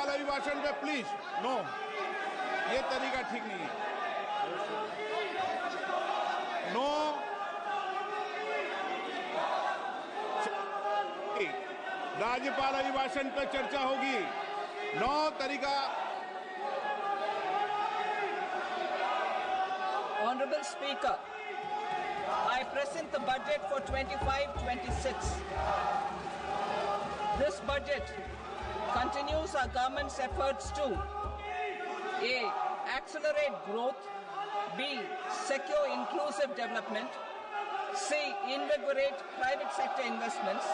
राज्यपाल अभिभाषण पे प्लीज नो, ये तरीका ठीक नहीं है। नो, राज्यपाल अभिभाषण पर चर्चा होगी। नो तरीका। Honorable Speaker, I present the budget for 25-26. This budget continues our government's efforts to A. Accelerate growth, B. Secure inclusive development, C. Invigorate private sector investments,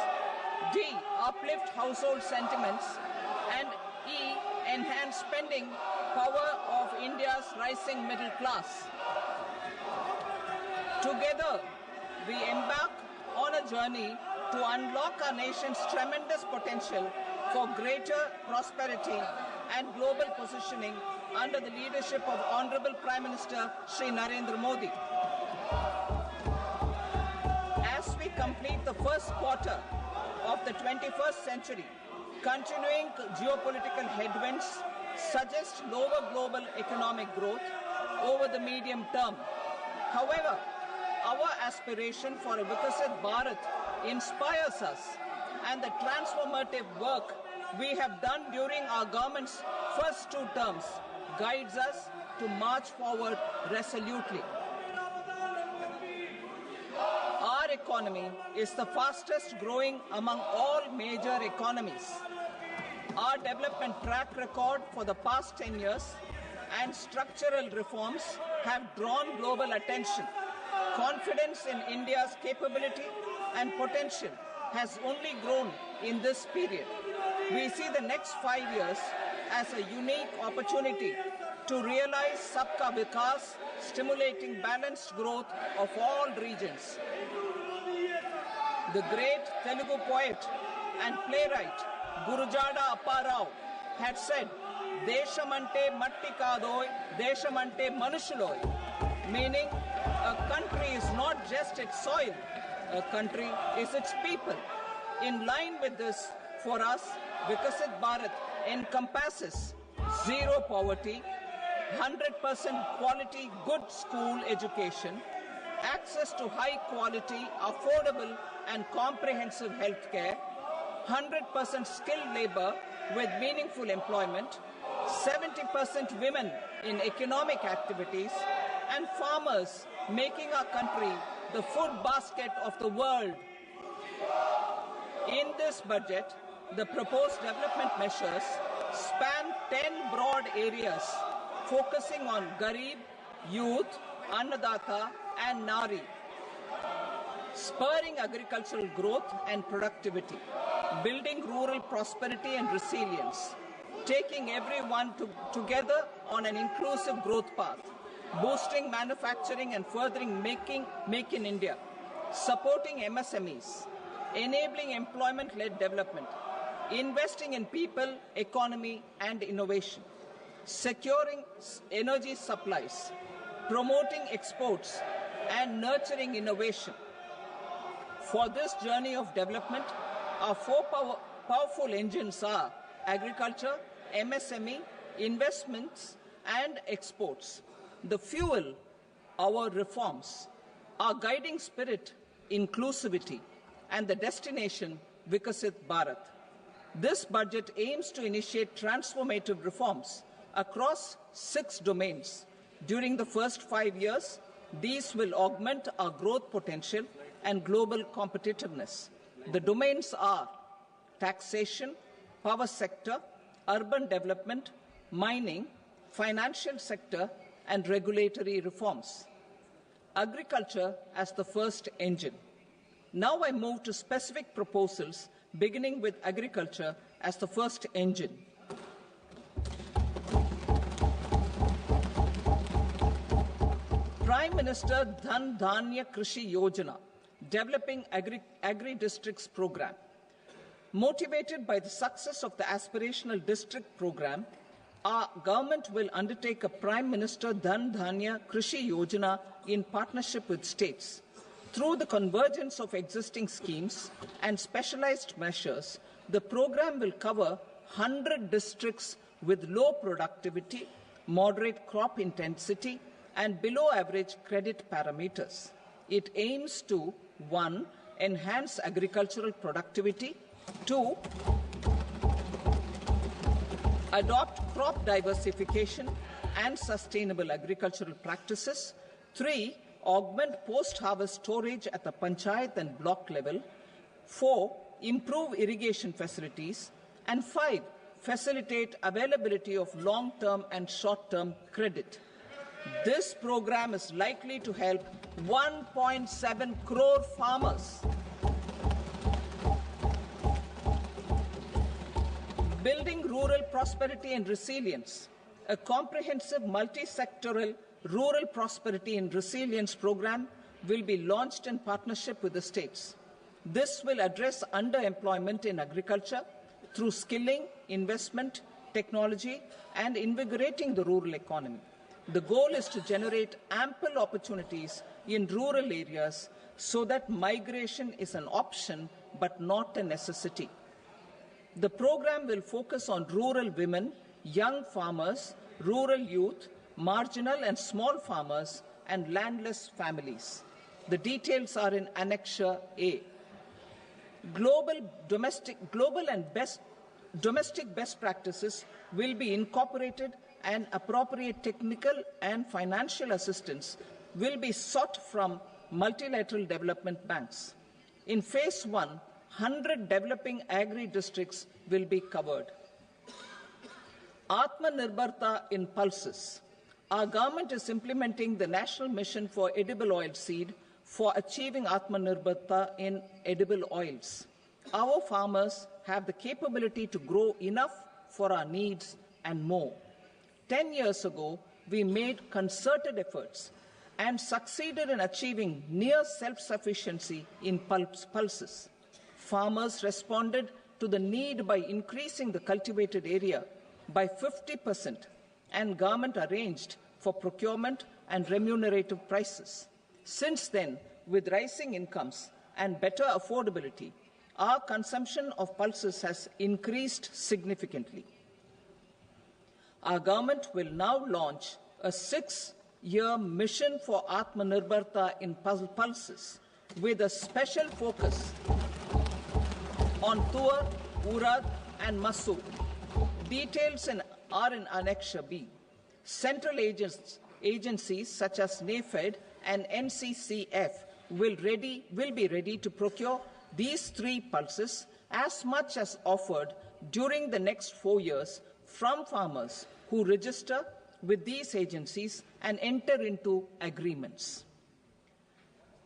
D. Uplift household sentiments, and E. Enhance spending power of India's rising middle class. Together, we embark on a journey to unlock our nation's tremendous potential for greater prosperity and global positioning under the leadership of Honorable Prime Minister Shri Narendra Modi. As we complete the first quarter of the 21st century, continuing geopolitical headwinds suggest lower global economic growth over the medium term. However, our aspiration for a Vikasit Bharat inspires us, and the transformative work we have done during our government's first 2 terms guides us to march forward resolutely. Our economy is the fastest growing among all major economies. Our development track record for the past 10 years and structural reforms have drawn global attention. Confidence in India's capability and potential has only grown in this period. We see the next 5 years as a unique opportunity to realize Sabka Vikas, stimulating balanced growth of all regions. The great Telugu poet and playwright Gurujada Apparao had said, "Deshamante matti kadoy, deshamante manushuloy," meaning a country is not just its soil, a country is its people. In line with this, for us, Vikasit Bharat encompasses zero poverty, 100% quality good school education, access to high quality, affordable and comprehensive health care, 100% skilled labor with meaningful employment, 70% women in economic activities, and farmers making our country the food basket of the world. In this budget, the proposed development measures span 10 broad areas focusing on Garib, youth, Annadata and Nari, spurring agricultural growth and productivity, building rural prosperity and resilience, taking everyone together on an inclusive growth path, boosting manufacturing and furthering Make in India, supporting MSMEs, enabling employment-led development, investing in people, economy and innovation, securing energy supplies, promoting exports and nurturing innovation. For this journey of development, our 4 powerful engines are agriculture, MSME, investments and exports. The fuel, our reforms, our guiding spirit, inclusivity, and the destination, Vikasit Bharat. This budget aims to initiate transformative reforms across 6 domains. During the first 5 years, these will augment our growth potential and global competitiveness. The domains are taxation, power sector, urban development, mining, financial sector, and regulatory reforms. Agriculture as the first engine. Now I move to specific proposals, beginning with agriculture as the first engine. Prime Minister Dhan Dhanya Krishi Yojana, developing agri-districts program. Motivated by the success of the aspirational district program, our government will undertake a Prime Minister Dhan Dhanya Krishi Yojana in partnership with states. Through the convergence of existing schemes and specialized measures, the program will cover 100 districts with low productivity, moderate crop intensity, and below average credit parameters. It aims to 1. Enhance agricultural productivity, 2. Adopt crop diversification and sustainable agricultural practices, 3. Augment post-harvest storage at the panchayat and block level, 4. Improve irrigation facilities, and 5. Facilitate availability of long-term and short-term credit. This program is likely to help 1.7 crore farmers. Building rural prosperity and resilience. A comprehensive multi-sectoral rural prosperity and resilience program will be launched in partnership with the states. This will address underemployment in agriculture through skilling, investment, technology, and invigorating the rural economy. The goal is to generate ample opportunities in rural areas so that migration is an option but not a necessity. The program will focus on rural women, young farmers, rural youth, marginal and small farmers, and landless families. The details are in Annexure A. Domestic best practices will be incorporated, and appropriate technical and financial assistance will be sought from multilateral development banks. In Phase 1, 100 developing agri-districts will be covered. Atmanirbharta in pulses. Our government is implementing the National Mission for Edible Oilseed for achieving Atmanirbharta in edible oils. Our farmers have the capability to grow enough for our needs and more. 10 years ago, we made concerted efforts and succeeded in achieving near self-sufficiency in pulses. Farmers responded to the need by increasing the cultivated area by 50%, and government arranged for procurement and remunerative prices. Since then, with rising incomes and better affordability, our consumption of pulses has increased significantly. Our government will now launch a 6-year mission for Atmanirbharta in pulses with a special focus on Tuar, Urad, and Masoor. Details are in Annexure B. Central agencies such as NAFED and NCCF will be ready to procure these 3 pulses as much as offered during the next 4 years from farmers who register with these agencies and enter into agreements.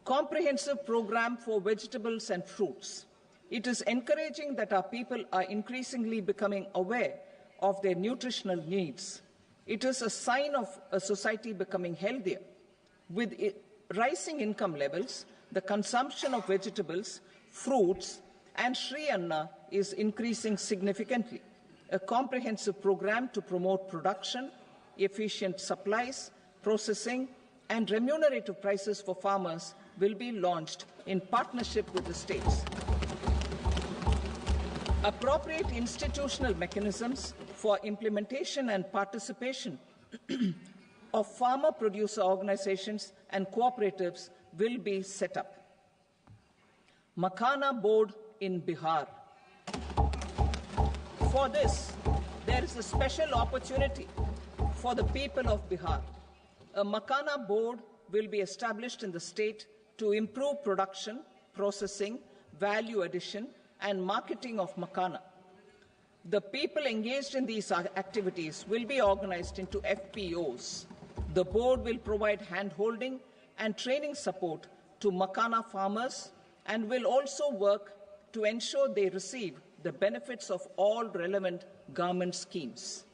Comprehensive program for vegetables and fruits. It is encouraging that our people are increasingly becoming aware of their nutritional needs. It is a sign of a society becoming healthier. With rising income levels, the consumption of vegetables, fruits, and Sri Anna is increasing significantly. A comprehensive program to promote production, efficient supplies, processing, and remunerative prices for farmers will be launched in partnership with the states. Appropriate institutional mechanisms for implementation and participation of farmer-producer organizations and cooperatives will be set up. Makhana Board in Bihar. For this, there is a special opportunity for the people of Bihar. A Makhana Board will be established in the state to improve production, processing, value addition, and marketing of makhana. The people engaged in these activities will be organized into FPOs. The board will provide hand-holding and training support to makhana farmers and will also work to ensure they receive the benefits of all relevant government schemes.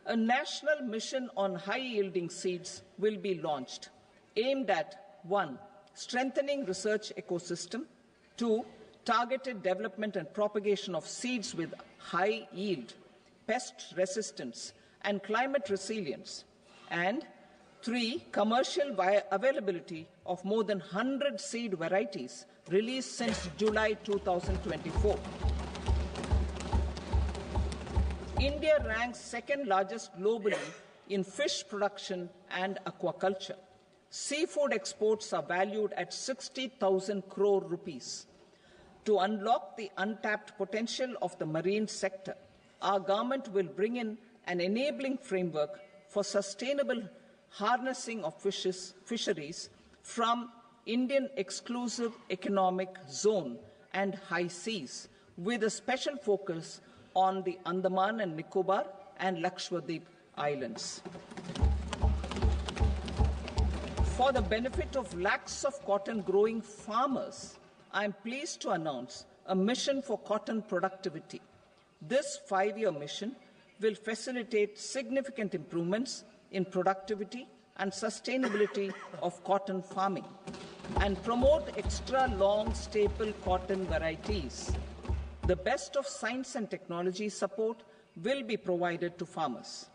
A national mission on high-yielding seeds will be launched, aimed at 1. Strengthening research ecosystem, 2. Targeted development and propagation of seeds with high yield, pest resistance, and climate resilience, and 3. Commercial availability of more than 100 seed varieties released since July 2024. India ranks second largest globally in fish production and aquaculture. Seafood exports are valued at 60,000 crore rupees. To unlock the untapped potential of the marine sector, our government will bring in an enabling framework for sustainable harnessing of fisheries from Indian exclusive economic zone and high seas, with a special focus on the Andaman and Nicobar and Lakshadweep Islands. For the benefit of lakhs of cotton growing farmers, I am pleased to announce a mission for cotton productivity. This 5-year mission will facilitate significant improvements in productivity and sustainability of cotton farming and promote extra long staple cotton varieties. The best of science and technology support will be provided to farmers.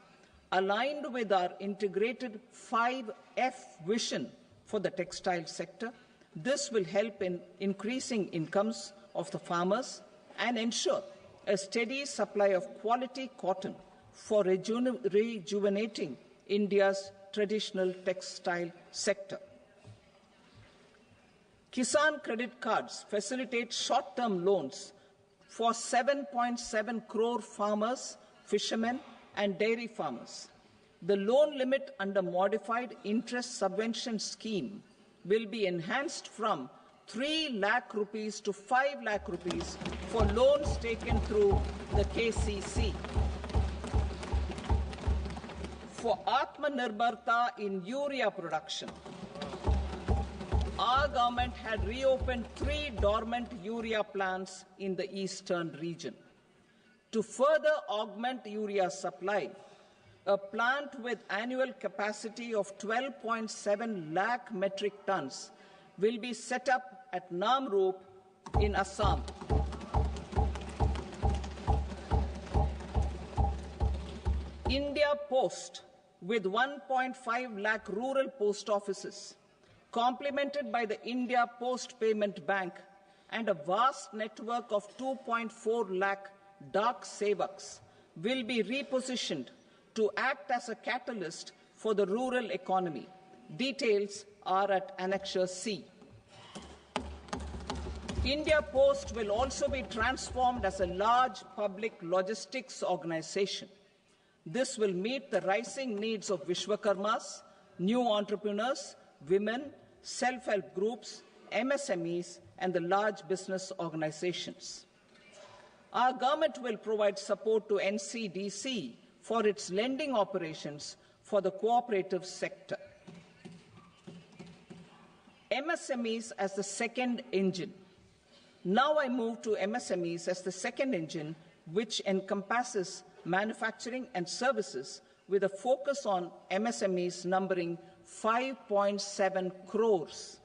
Aligned with our integrated 5F vision for the textile sector, this will help in increasing incomes of the farmers and ensure a steady supply of quality cotton for rejuvenating India's traditional textile sector. Kisan credit cards facilitate short-term loans for 7.7 crore farmers, fishermen, and dairy farmers. The loan limit under modified interest subvention scheme will be enhanced from 3 lakh rupees to 5 lakh rupees for loans taken through the KCC. For Atmanirbharta in urea production, our government had reopened 3 dormant urea plants in the eastern region. To further augment urea supply, a plant with annual capacity of 12.7 lakh metric tons will be set up at Namrup in Assam. India Post, with 1.5 lakh rural post offices, complemented by the India Post Payment Bank and a vast network of 2.4 lakh Dak Sevaks, will be repositioned to act as a catalyst for the rural economy. Details are at Annexure C. India Post will also be transformed as a large public logistics organization. This will meet the rising needs of Vishwakarmas, new entrepreneurs, women, self-help groups, MSMEs, and the large business organizations. Our government will provide support to NCDC for its lending operations for the cooperative sector. MSMEs as the second engine. Now I move to MSMEs as the second engine, which encompasses manufacturing and services with a focus on MSMEs numbering 5.7 crores.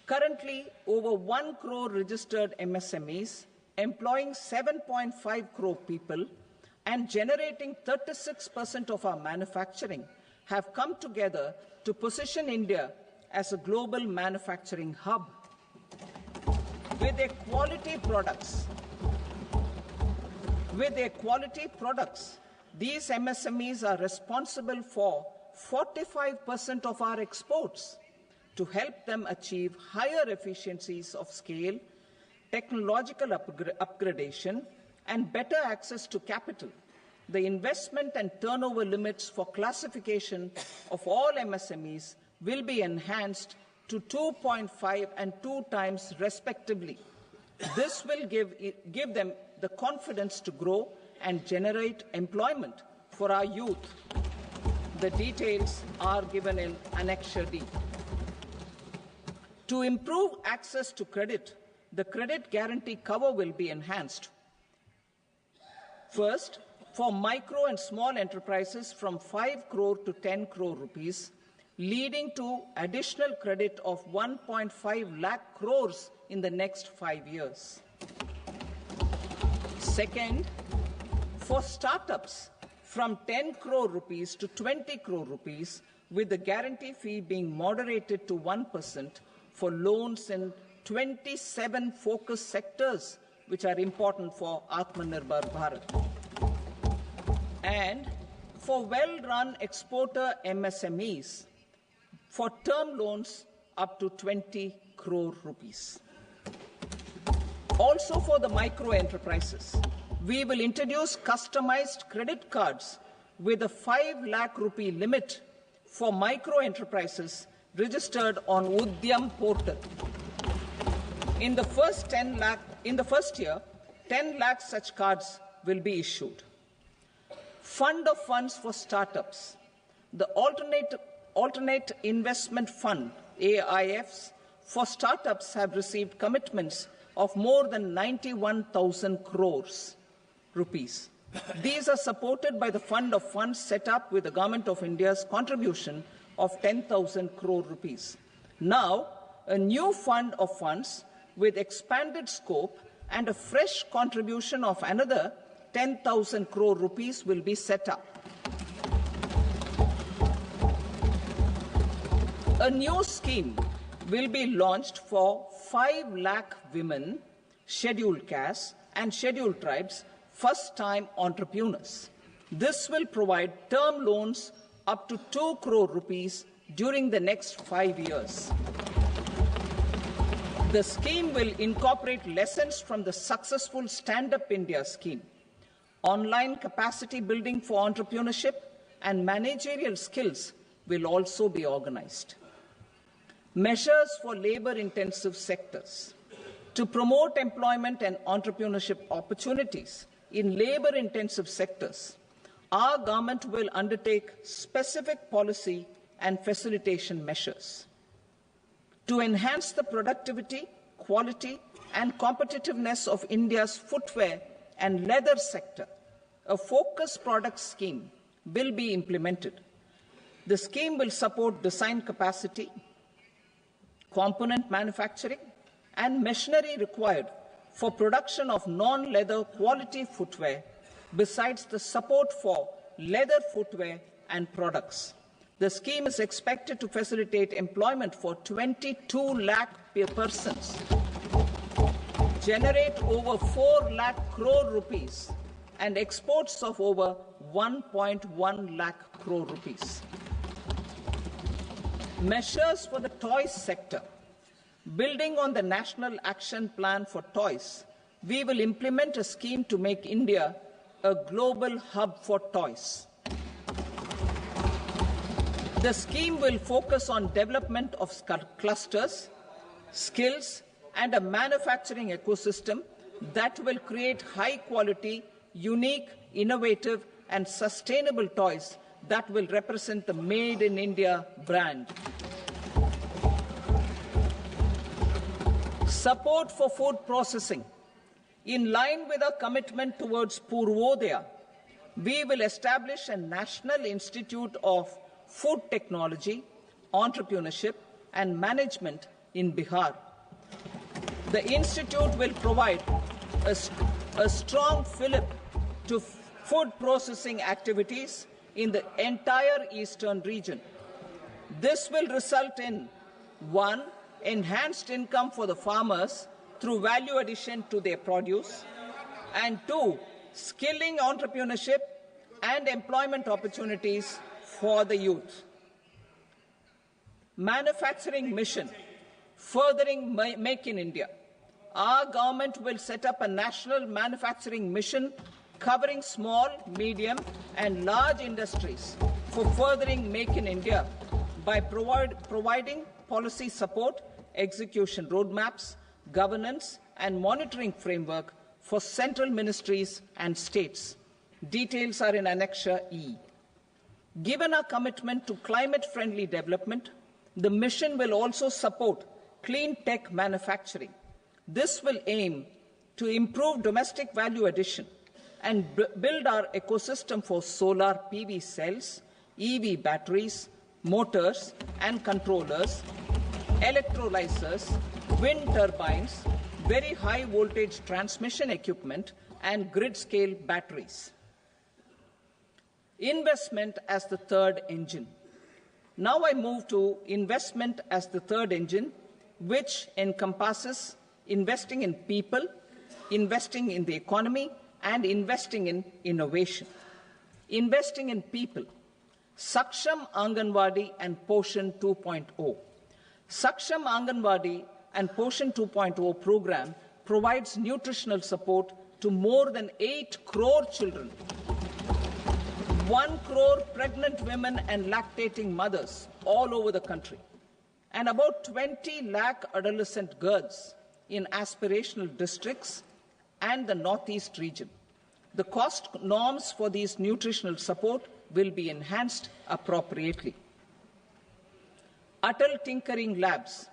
Currently, over 1 crore registered MSMEs, employing 7.5 crore people and generating 36% of our manufacturing, have come together to position India as a global manufacturing hub. With their quality products, these MSMEs are responsible for 45% of our exports. To help them achieve higher efficiencies of scale, technological upgradation, and better access to capital, the investment and turnover limits for classification of all MSMEs will be enhanced to 2.5 and 2 times respectively. This will give them the confidence to grow and generate employment for our youth. The details are given in Annexure D. To improve access to credit, the credit guarantee cover will be enhanced. First, for micro and small enterprises from 5 crore to 10 crore rupees, leading to additional credit of 1.5 lakh crores in the next 5 years. Second, for startups from 10 crore rupees to 20 crore rupees, with the guarantee fee being moderated to 1% for loans in 27 focus sectors which are important for Atmanirbhar Bharat. and for well-run exporter MSMEs for term loans up to 20 crore rupees. Also for the micro enterprises, we will introduce customized credit cards with a 5 lakh rupee limit for micro enterprises registered on Udyam portal. In the first year, 10 lakh such cards will be issued. Fund of funds for startups. The alternate investment fund, AIFs, for startups have received commitments of more than 91,000 crores rupees. These are supported by the fund of funds set up with the Government of India's contribution of 10,000 crore rupees. Now, a new fund of funds with expanded scope and a fresh contribution of another 10,000 crore rupees will be set up. A new scheme will be launched for 5 lakh women, scheduled castes and scheduled tribes, first-time entrepreneurs. This will provide term loans up to 2 crore rupees during the next 5 years. The scheme will incorporate lessons from the successful Stand Up India scheme. Online capacity building for entrepreneurship and managerial skills will also be organized. Measures for labor-intensive sectors. To promote employment and entrepreneurship opportunities in labor-intensive sectors, our government will undertake specific policy and facilitation measures. To enhance the productivity, quality, and competitiveness of India's footwear and leather sector, a focused product scheme will be implemented. The scheme will support design capacity, component manufacturing, and machinery required for production of non-leather quality footwear, besides the support for leather footwear and products. The scheme is expected to facilitate employment for 22 lakh persons, generate over 4 lakh crore rupees, and exports of over 1.1 lakh crore rupees. Measures for the toys sector. Building on the National Action Plan for Toys, we will implement a scheme to make India a global hub for toys. The scheme will focus on development of clusters, skills, and a manufacturing ecosystem that will create high-quality, unique, innovative, and sustainable toys that will represent the Made in India brand. Support for food processing. In line with our commitment towards Purvodaya, we will establish a National Institute of Food Technology, Entrepreneurship and Management in Bihar. The institute will provide a strong fillip to food processing activities in the entire eastern region. This will result in 1. Enhanced income for the farmers through value addition to their produce, and 2. Skilling entrepreneurship and employment opportunities for the youth. Manufacturing mission, furthering Make in India. Our government will set up a national manufacturing mission covering small, medium, and large industries for furthering Make in India by providing policy support, execution roadmaps, governance, and monitoring framework for central ministries and states. Details are in Annexure E. Given our commitment to climate-friendly development, the mission will also support clean tech manufacturing. This will aim to improve domestic value addition and build our ecosystem for solar PV cells, EV batteries, motors and controllers, electrolyzers, wind turbines, very high voltage transmission equipment, and grid-scale batteries. Investment as the third engine. Now I move to investment as the third engine, which encompasses investing in people, investing in the economy, and investing in innovation. investing in people, Saksham Anganwadi and Poshan 2.0. Saksham Anganwadi and Poshan 2.0 program provides nutritional support to more than 8 crore children, 1 crore pregnant women and lactating mothers all over the country, and about 20 lakh adolescent girls in aspirational districts and the Northeast region. The cost norms for these nutritional support will be enhanced appropriately. Atal Tinkering Labs.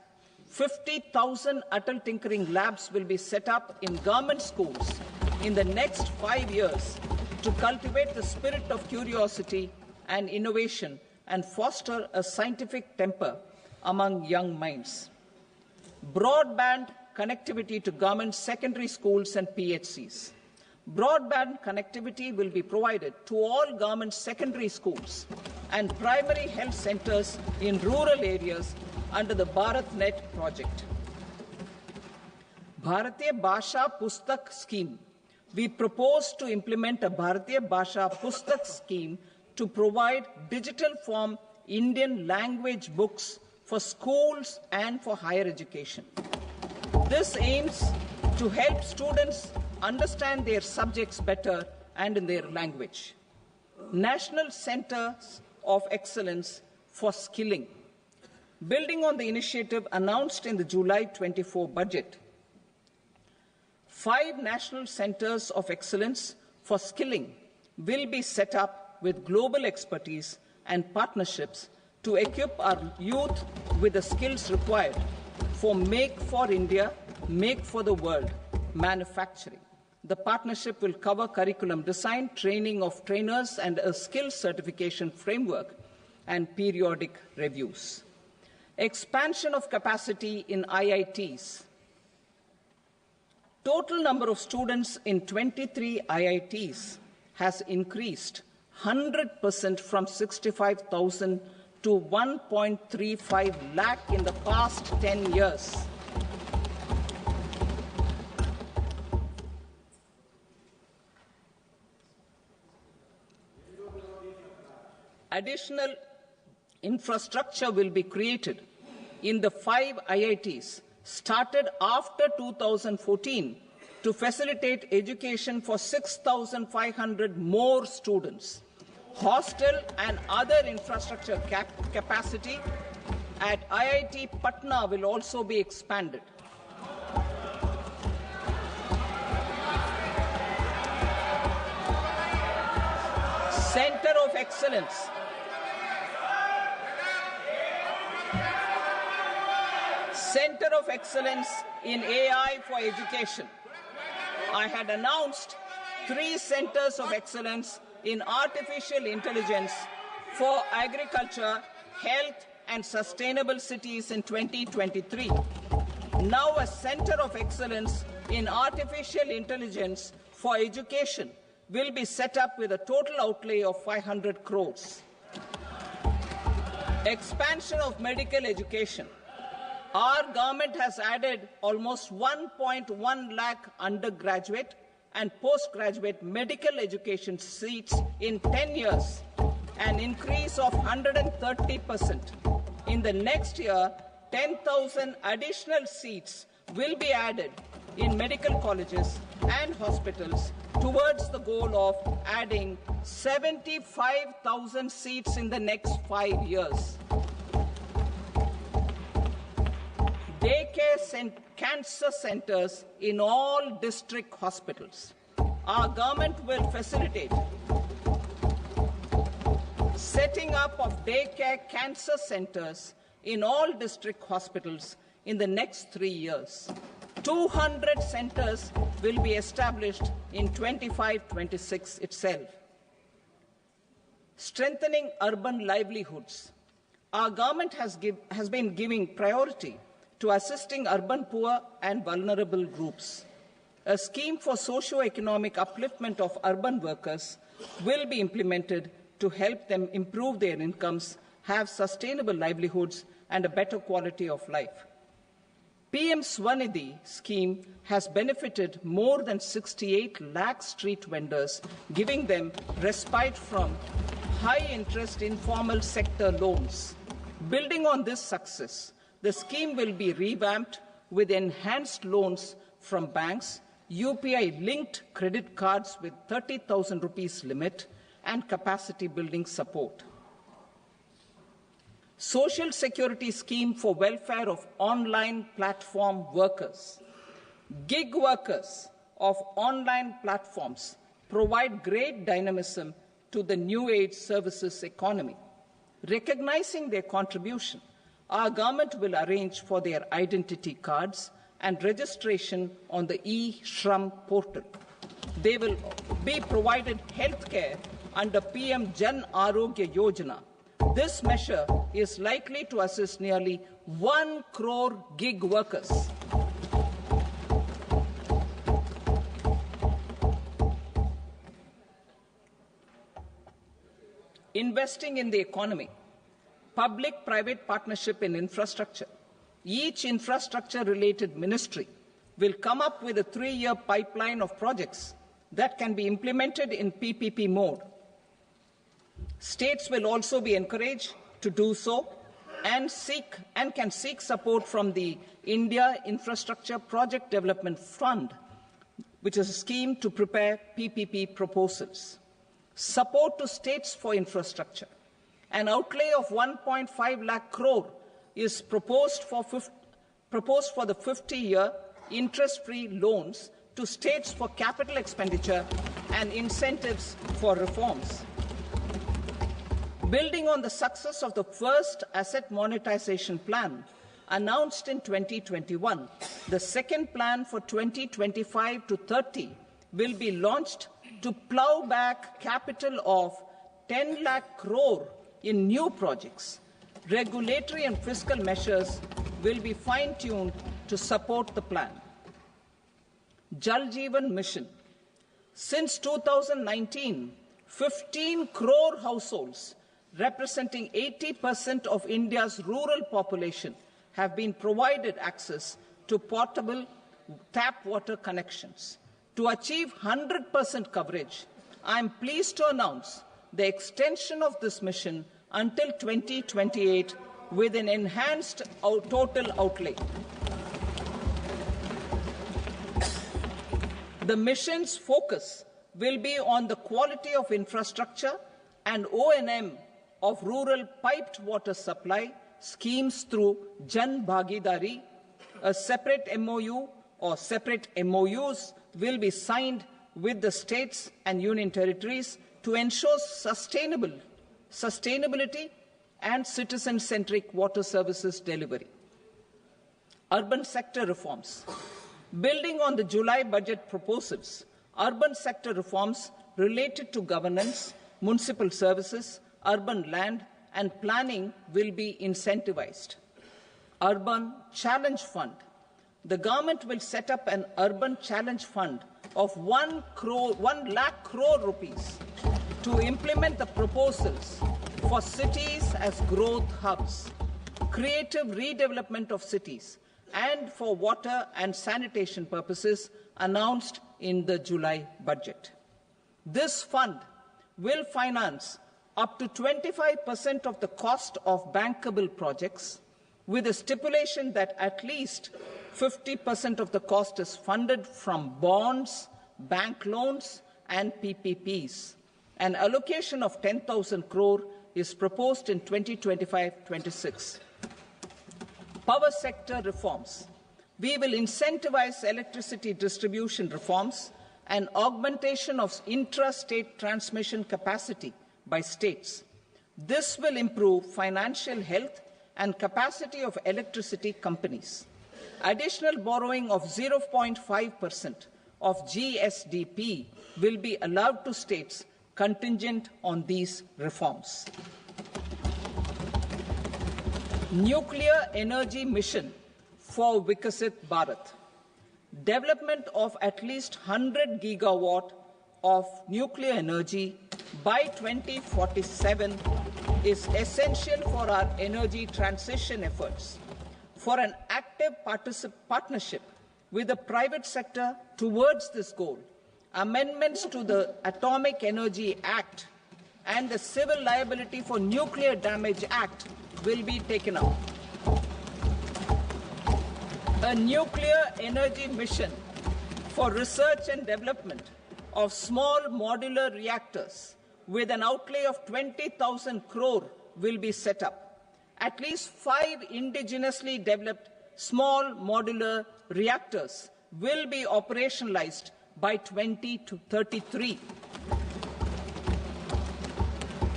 50,000 Atal Tinkering Labs will be set up in government schools in the next 5 years to cultivate the spirit of curiosity and innovation and foster a scientific temper among young minds. Broadband connectivity to government secondary schools and PHCs. Broadband connectivity will be provided to all government secondary schools and primary health centers in rural areas under the BharatNet project. Bharatiya Bhasha Pustak Scheme. We propose to implement a Bharatiya Bhasha Pustak scheme to provide digital form Indian language books for schools and for higher education. This aims to help students understand their subjects better and in their language. National Centers of Excellence for Skilling. Building on the initiative announced in the July 24 budget, 5 national centers of excellence for skilling will be set up with global expertise and partnerships to equip our youth with the skills required for Make for India, Make for the World manufacturing. The partnership will cover curriculum design, training of trainers, and a skills certification framework and periodic reviews. Expansion of capacity in IITs. Total number of students in 23 IITs has increased 100% from 65,000 to 1.35 lakh in the past 10 years. Additional infrastructure will be created in the 5 IITs started after 2014 to facilitate education for 6,500 more students. Hostel and other infrastructure capacity at IIT Patna will also be expanded. Center of Excellence. Center of Excellence in AI for Education. I had announced 3 centers of excellence in artificial intelligence for agriculture, health, and sustainable cities in 2023. Now a center of excellence in artificial intelligence for education will be set up with a total outlay of 500 crores. Expansion of medical education. Our government has added almost 1.1 lakh undergraduate and postgraduate medical education seats in 10 years, an increase of 130%. In the next year, 10,000 additional seats will be added in medical colleges and hospitals towards the goal of adding 75,000 seats in the next 5 years. Daycare cancer centers in all district hospitals. Our government will facilitate setting up of daycare cancer centers in all district hospitals in the next 3 years. 200 centers will be established in 25-26 itself. Strengthening urban livelihoods. Our government has been giving priority to assisting urban poor and vulnerable groups. A scheme for socio-economic upliftment of urban workers will be implemented to help them improve their incomes, have sustainable livelihoods, and a better quality of life. PM Swanidhi scheme has benefited more than 68 lakh street vendors, giving them respite from high-interest informal sector loans. Building on this success, the scheme will be revamped with enhanced loans from banks, UPI-linked credit cards with 30,000 rupees limit, and capacity building support. Social Security Scheme for welfare of online platform workers. Gig workers of online platforms provide great dynamism to the new age services economy. Recognizing their contribution, our government will arrange for their identity cards and registration on the e-Shram portal. They will be provided healthcare under PM Jan Arogya Yojana. This measure is likely to assist nearly 1 crore gig workers. Investing in the economy. Public-private partnership in infrastructure. Each infrastructure-related ministry will come up with a 3-year pipeline of projects that can be implemented in PPP mode. States will also be encouraged to do so and can seek support from the India Infrastructure Project Development Fund, which is a scheme to prepare PPP proposals. Support to states for infrastructure. An outlay of 1.5 lakh crore is proposed for the 50-year interest-free loans to states for capital expenditure and incentives for reforms. Building on the success of the first asset monetization plan announced in 2021, the second plan for 2025 to 30 will be launched to plow back capital of 10 lakh crore in new projects. Regulatory and fiscal measures will be fine-tuned to support the plan. Jal Jeevan Mission. Since 2019, 15 crore households, representing 80% of India's rural population, have been provided access to portable tap water connections. To achieve 100% coverage, I am pleased to announce the extension of this mission until 2028 with an enhanced total outlay. The mission's focus will be on the quality of infrastructure and O&M of rural piped water supply schemes through Jan Bhagidari. A separate MOU or separate MOUs will be signed with the states and union territories to ensure sustainability and citizen-centric water services delivery. Urban sector reforms. Building on the July budget proposals, urban sector reforms related to governance, municipal services, urban land and planning will be incentivized. Urban Challenge Fund. The government will set up an Urban Challenge Fund of 1 lakh crore rupees to implement the proposals for cities as growth hubs, creative redevelopment of cities, and for water and sanitation purposes announced in the July budget. This fund will finance up to 25% of the cost of bankable projects, with a stipulation that at least 50% of the cost is funded from bonds, bank loans, and PPPs. An allocation of 10,000 crore is proposed in 2025-26. Power sector reforms. We will incentivize electricity distribution reforms and augmentation of intra-state transmission capacity by states. This will improve financial health and capacity of electricity companies. Additional borrowing of 0.5% of GSDP will be allowed to states contingent on these reforms. Nuclear energy mission for Vikasit Bharat. Development of at least 100 gigawatt of nuclear energy by 2047 is essential for our energy transition efforts. for an active partnership with the private sector towards this goal. Amendments to the Atomic Energy Act and the Civil Liability for Nuclear Damage Act will be taken up. A nuclear energy mission for research and development of small modular reactors with an outlay of 20,000 crore will be set up. At least 5 indigenously developed small modular reactors will be operationalized by 2033.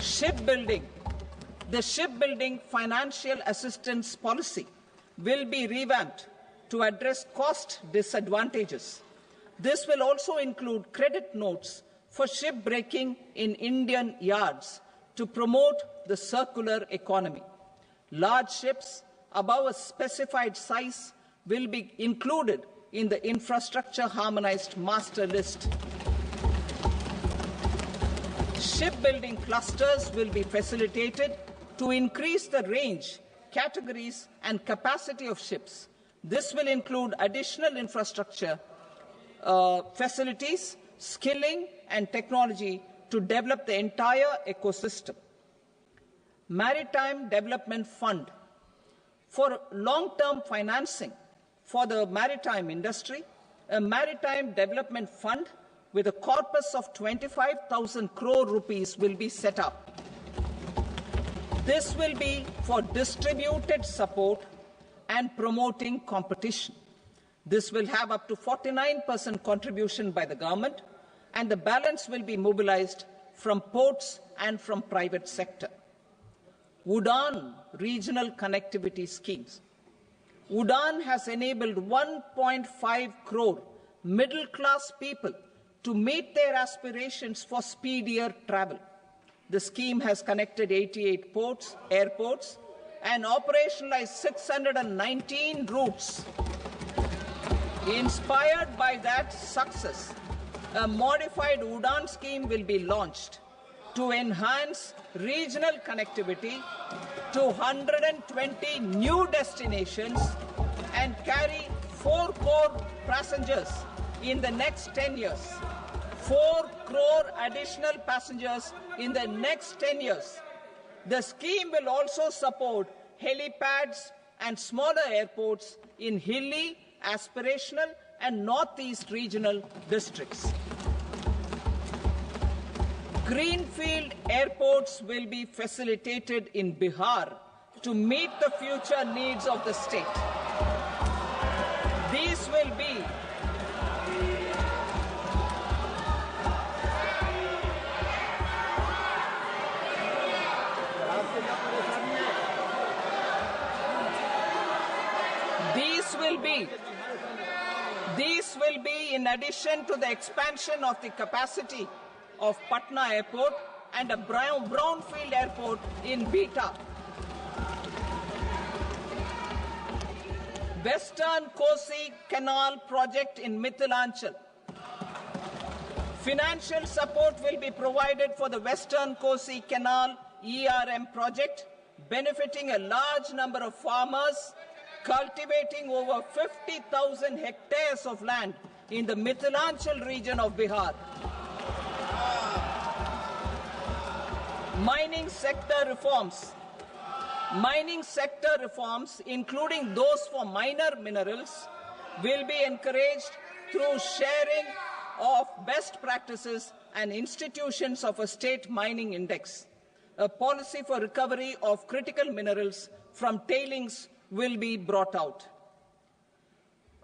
Shipbuilding. The shipbuilding financial assistance policy will be revamped to address cost disadvantages. This will also include credit notes for shipbreaking in Indian yards to promote the circular economy. Large ships above a specified size will be included in the infrastructure harmonized master list. Shipbuilding clusters will be facilitated to increase the range, categories, and capacity of ships. This will include additional infrastructure, facilities, skilling, and technology to develop the entire ecosystem. Maritime Development Fund. For long-term financing for the maritime industry, a Maritime Development Fund with a corpus of 25,000 crore rupees will be set up. This will be for distributed support and promoting competition. This will have up to 49% contribution by the government, and the balance will be mobilized from ports and from private sector. UDAN regional connectivity schemes. UDAN has enabled 1.5 crore middle-class people to meet their aspirations for speedier travel. The scheme has connected 88 airports, and operationalized 619 routes. Inspired by that success, a modified UDAN scheme will be launched to enhance regional connectivity to 120 new destinations and carry 4 crore passengers in the next 10 years. 4 crore additional passengers in the next 10 years. The scheme will also support helipads and smaller airports in hilly, aspirational, and northeast regional districts. Greenfield airports will be facilitated in Bihar to meet the future needs of the state. These will be in addition to the expansion of the capacity of Patna Airport and a brownfield airport in Beta. Western Kosi Canal project in Mithilanchal. Financial support will be provided for the Western Kosi Canal ERM project, benefiting a large number of farmers cultivating over 50,000 hectares of land in the Mithilanchal region of Bihar. Mining sector reforms. Mining sector reforms, including those for minor minerals, will be encouraged through sharing of best practices and institutions of a state mining index. A policy for recovery of critical minerals from tailings will be brought out.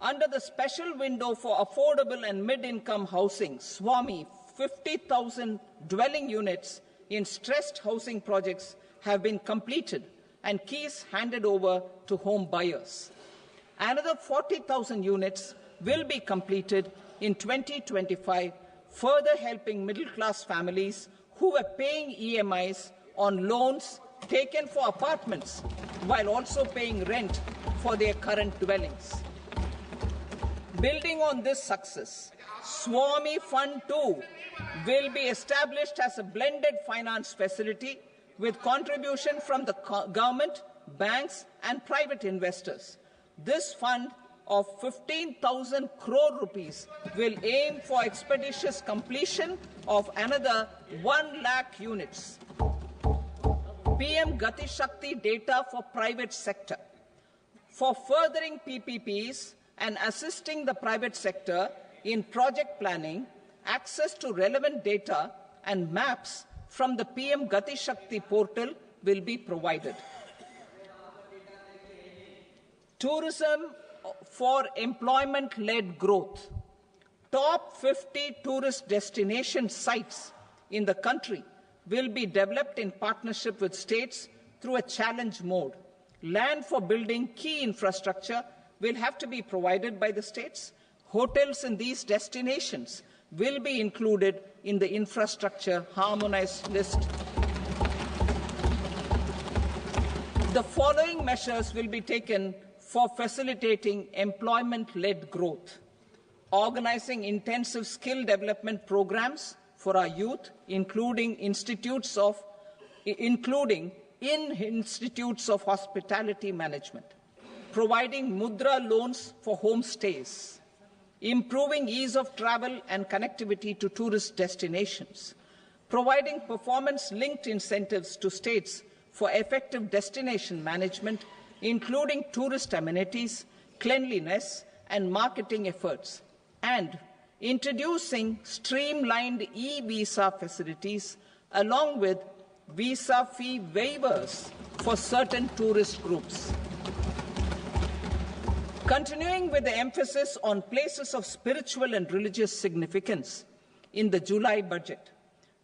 Under the special window for affordable and mid-income housing, SWAMI, 50,000 dwelling units in stressed housing projects have been completed and keys handed over to home buyers. Another 40,000 units will be completed in 2025, further helping middle-class families who were paying EMIs on loans taken for apartments while also paying rent for their current dwellings. Building on this success, SWAMI Fund 2 will be established as a blended finance facility with contribution from the government, banks, and private investors. This fund of 15,000 crore rupees will aim for expeditious completion of another 1 lakh units. PM Gati Shakti data for private sector. For furthering PPPs and assisting the private sector in project planning, access to relevant data and maps from the PM Gati Shakti portal will be provided. Tourism for employment-led growth. Top 50 tourist destination sites in the country will be developed in partnership with states through a challenge mode. Land for building key infrastructure will have to be provided by the states. Hotels in these destinations will be included in the infrastructure harmonized list. The following measures will be taken for facilitating employment-led growth: organizing intensive skill development programs for our youth, including in institutes of hospitality management, providing mudra loans for homestays, improving ease of travel and connectivity to tourist destinations, providing performance-linked incentives to states for effective destination management, including tourist amenities, cleanliness, and marketing efforts, and introducing streamlined e-visa facilities along with visa fee waivers for certain tourist groups. Continuing with the emphasis on places of spiritual and religious significance, in the July budget,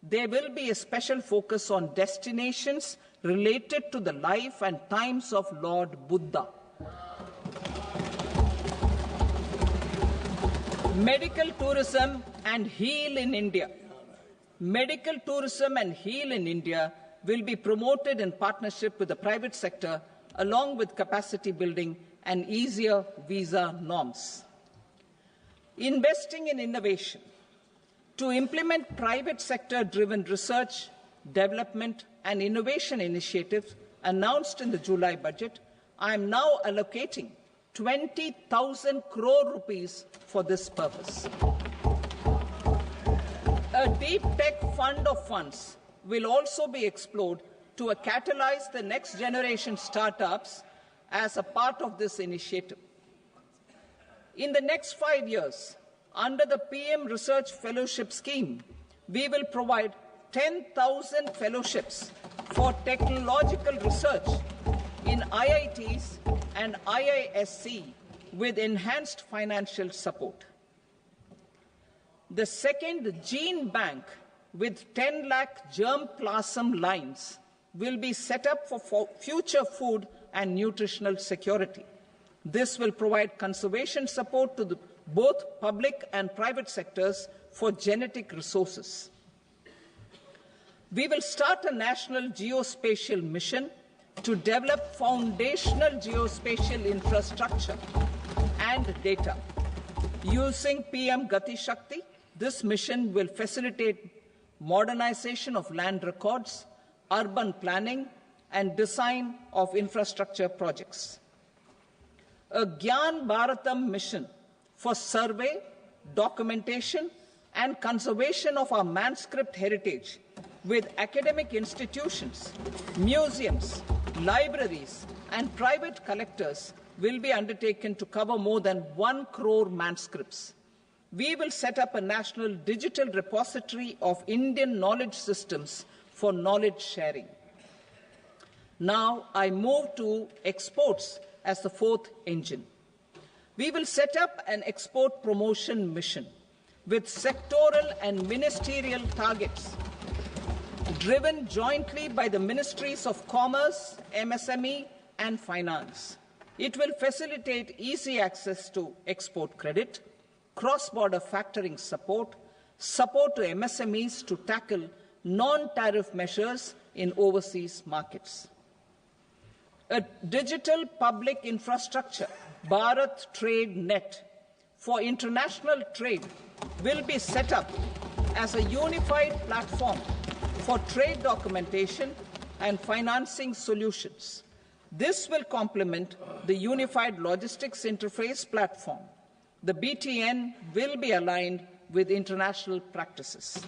there will be a special focus on destinations related to the life and times of Lord Buddha. Medical tourism and heal in India. Medical tourism and heal in India will be promoted in partnership with the private sector, along with capacity building and easier visa norms. Investing in innovation. To implement private sector-driven research, development, and innovation initiatives announced in the July budget, I am now allocating 20,000 crore rupees for this purpose. A deep tech fund of funds will also be explored to catalyze the next generation startups as a part of this initiative. In the next 5 years, under the PM Research Fellowship Scheme, we will provide 10,000 fellowships for technological research in IITs and IISc with enhanced financial support. The second gene bank with 10 lakh germplasm lines will be set up for future food and nutritional security. This will provide conservation support to both public and private sectors for genetic resources. We will start a national geospatial mission to develop foundational geospatial infrastructure and data. Using PM Gati Shakti, this mission will facilitate modernization of land records, urban planning, and design of infrastructure projects. A Gyan Bharatam mission for survey, documentation, and conservation of our manuscript heritage with academic institutions, museums, libraries, and private collectors will be undertaken to cover more than 1 crore manuscripts. We will set up a national digital repository of Indian knowledge systems for knowledge sharing. Now I move to exports as the fourth engine. We will set up an export promotion mission with sectoral and ministerial targets driven jointly by the Ministries of Commerce, MSME, and Finance. It will facilitate easy access to export credit, cross-border factoring support, support to MSMEs to tackle non-tariff measures in overseas markets. A digital public infrastructure, Bharat Trade Net, for international trade will be set up as a unified platform for trade documentation and financing solutions. This will complement the Unified Logistics Interface Platform. The BTN will be aligned with international practices.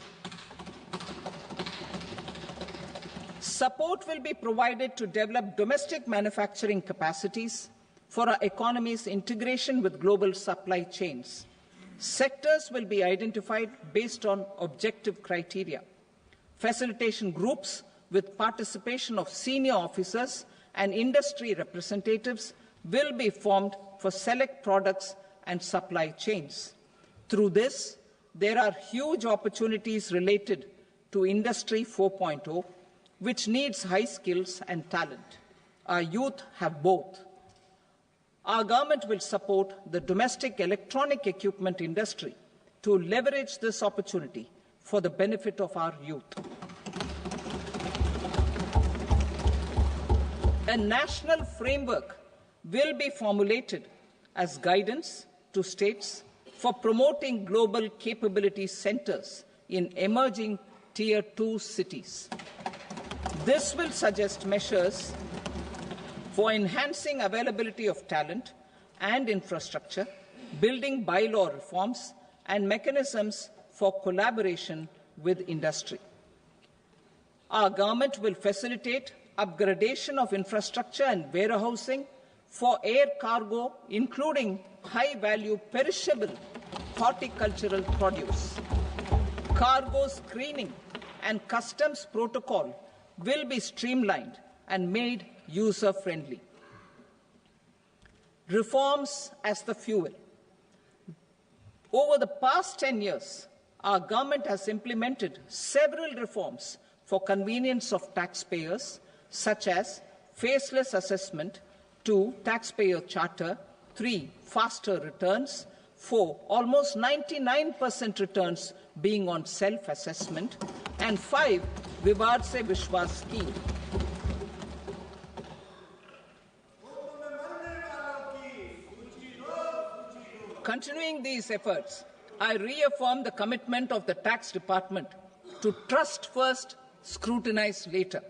Support will be provided to develop domestic manufacturing capacities for our economy's integration with global supply chains. Sectors will be identified based on objective criteria. Facilitation groups with participation of senior officers and industry representatives will be formed for select products and supply chains. Through this, there are huge opportunities related to Industry 4.0, which needs high skills and talent. Our youth have both. Our government will support the domestic electronic equipment industry to leverage this opportunity for the benefit of our youth. A national framework will be formulated as guidance to states for promoting global capability centers in emerging Tier 2 cities. This will suggest measures for enhancing availability of talent and infrastructure, building bylaw reforms, and mechanisms for collaboration with industry. Our government will facilitate upgradation of infrastructure and warehousing for air cargo, including high-value perishable horticultural produce. Cargo screening and customs protocol will be streamlined and made user-friendly. Reforms as the fuel. Over the past 10 years, our government has implemented several reforms for convenience of taxpayers, such as faceless assessment, 2, taxpayer charter, 3, faster returns, 4, almost 99% returns being on self-assessment, and 5, Vivad Se Vishwas scheme. Continuing these efforts, I reaffirm the commitment of the Tax Department to trust first, scrutinize later.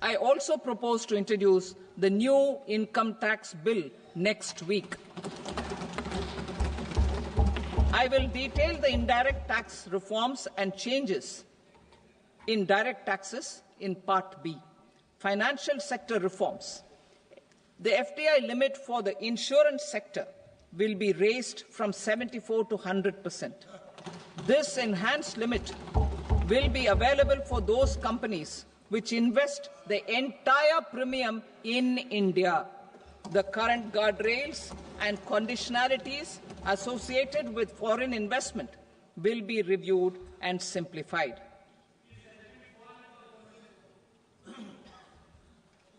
I also propose to introduce the new income tax bill next week. I will detail the indirect tax reforms and changes in direct taxes in Part B. Financial sector reforms. The FDI limit for the insurance sector will be raised from 74 to 100%. This enhanced limit will be available for those companies which invest the entire premium in India. The current guardrails and conditionalities associated with foreign investment will be reviewed and simplified.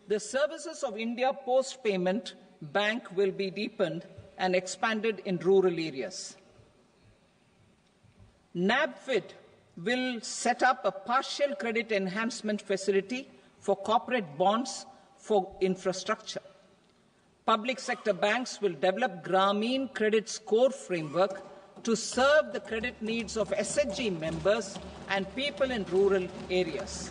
The services of India Post Payment Bank will be deepened and expanded in rural areas. NABFID will set up a partial credit enhancement facility for corporate bonds for infrastructure. Public sector banks will develop Grameen Credit Score Framework to serve the credit needs of SHG members and people in rural areas.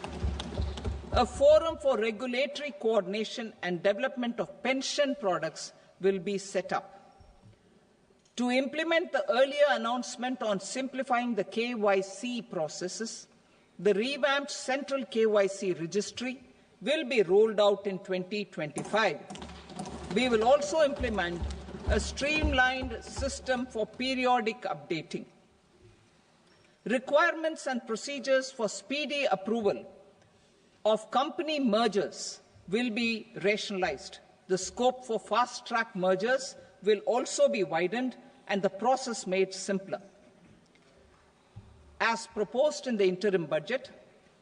A forum for regulatory coordination and development of pension products will be set up. To implement the earlier announcement on simplifying the KYC processes, the revamped Central KYC Registry will be rolled out in 2025. We will also implement a streamlined system for periodic updating. Requirements and procedures for speedy approval of company mergers will be rationalized. The scope for fast-track mergers will also be widened and the process made simpler. As proposed in the interim budget,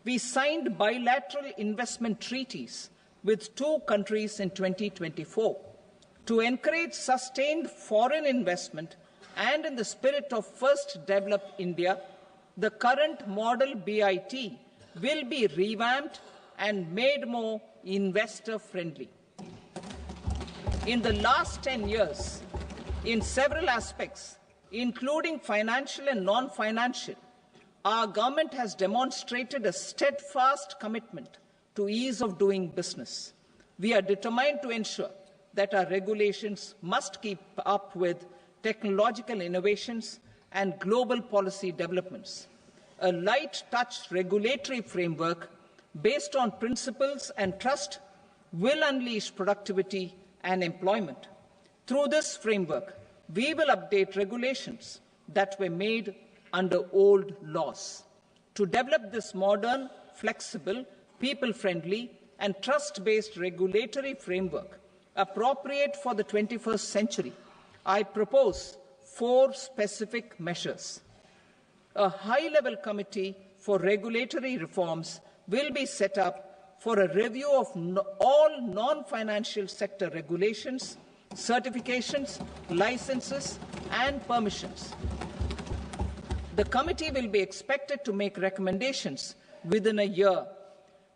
we signed bilateral investment treaties with 2 countries in 2024 to encourage sustained foreign investment, and in the spirit of First Develop India, the current model BIT will be revamped and made more investor-friendly. In the last 10 years, in several aspects, including financial and non-financial, our government has demonstrated a steadfast commitment to ease of doing business. We are determined to ensure that our regulations must keep up with technological innovations and global policy developments. A light-touch regulatory framework based on principles and trust will unleash productivity and employment. Through this framework, we will update regulations that were made under old laws. To develop this modern, flexible, people-friendly, and trust-based regulatory framework appropriate for the 21st century, I propose 4 specific measures. A high-level committee for regulatory reforms will be set up for a review of all non-financial sector regulations, certifications, licenses, and permissions. The committee will be expected to make recommendations within a year.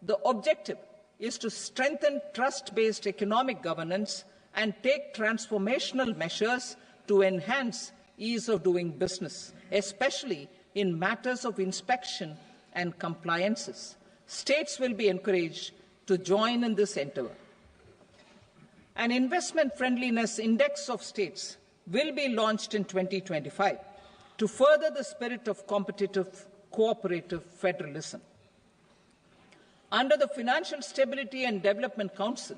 The objective is to strengthen trust-based economic governance and take transformational measures to enhance ease of doing business, especially in matters of inspection and compliances. States will be encouraged to join in this endeavor. An investment friendliness index of states will be launched in 2025 to further the spirit of competitive, cooperative federalism. Under the Financial Stability and Development Council,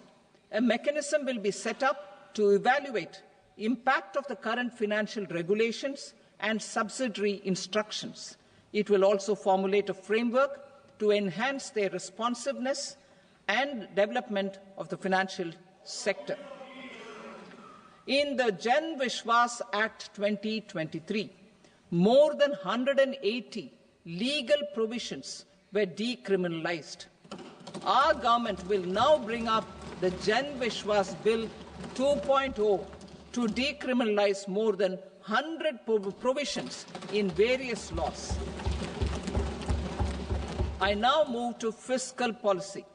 a mechanism will be set up to evaluate impact of the current financial regulations and subsidiary instructions. It will also formulate a framework to enhance their responsiveness and development of the financial sector. In the Jan Vishwas Act 2023, more than 180 legal provisions were decriminalized. Our government will now bring up the Jan Vishwas Bill 2.0 to decriminalize more than 100 provisions in various laws. I now move to fiscal policy.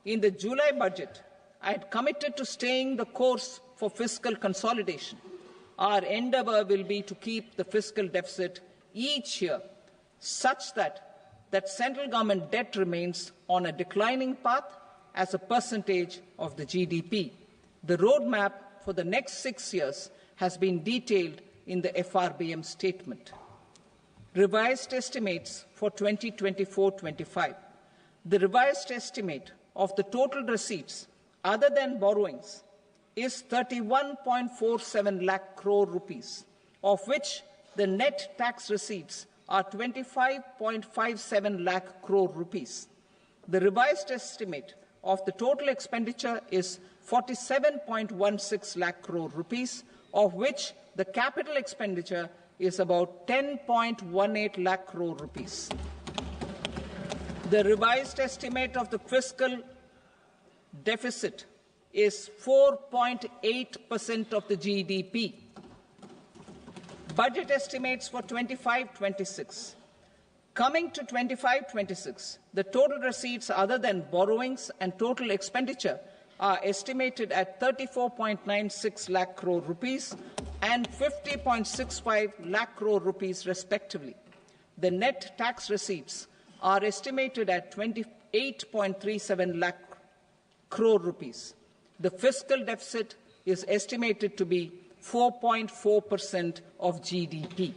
In the July budget, I had committed to staying the course for fiscal consolidation. Our endeavour will be to keep the fiscal deficit each year such that central government debt remains on a declining path as a percentage of the GDP. The roadmap for the next 6 years has been detailed in the FRBM statement. Revised estimates for 2024-25. The revised estimate of the total receipts other than borrowings is 31.47 lakh crore rupees, of which the net tax receipts are 25.57 lakh crore rupees. The revised estimate of the total expenditure is 47.16 lakh crore rupees, of which the capital expenditure is about 10.18 lakh crore rupees. The revised estimate of the fiscal deficit is 4.8% of the GDP. Budget estimates for 25-26. Coming to 25-26, the total receipts other than borrowings and total expenditure are estimated at 34.96 lakh crore rupees and 50.65 lakh crore rupees respectively. The net tax receipts are estimated at 28.37 lakh crore rupees. The fiscal deficit is estimated to be 4.4% of GDP.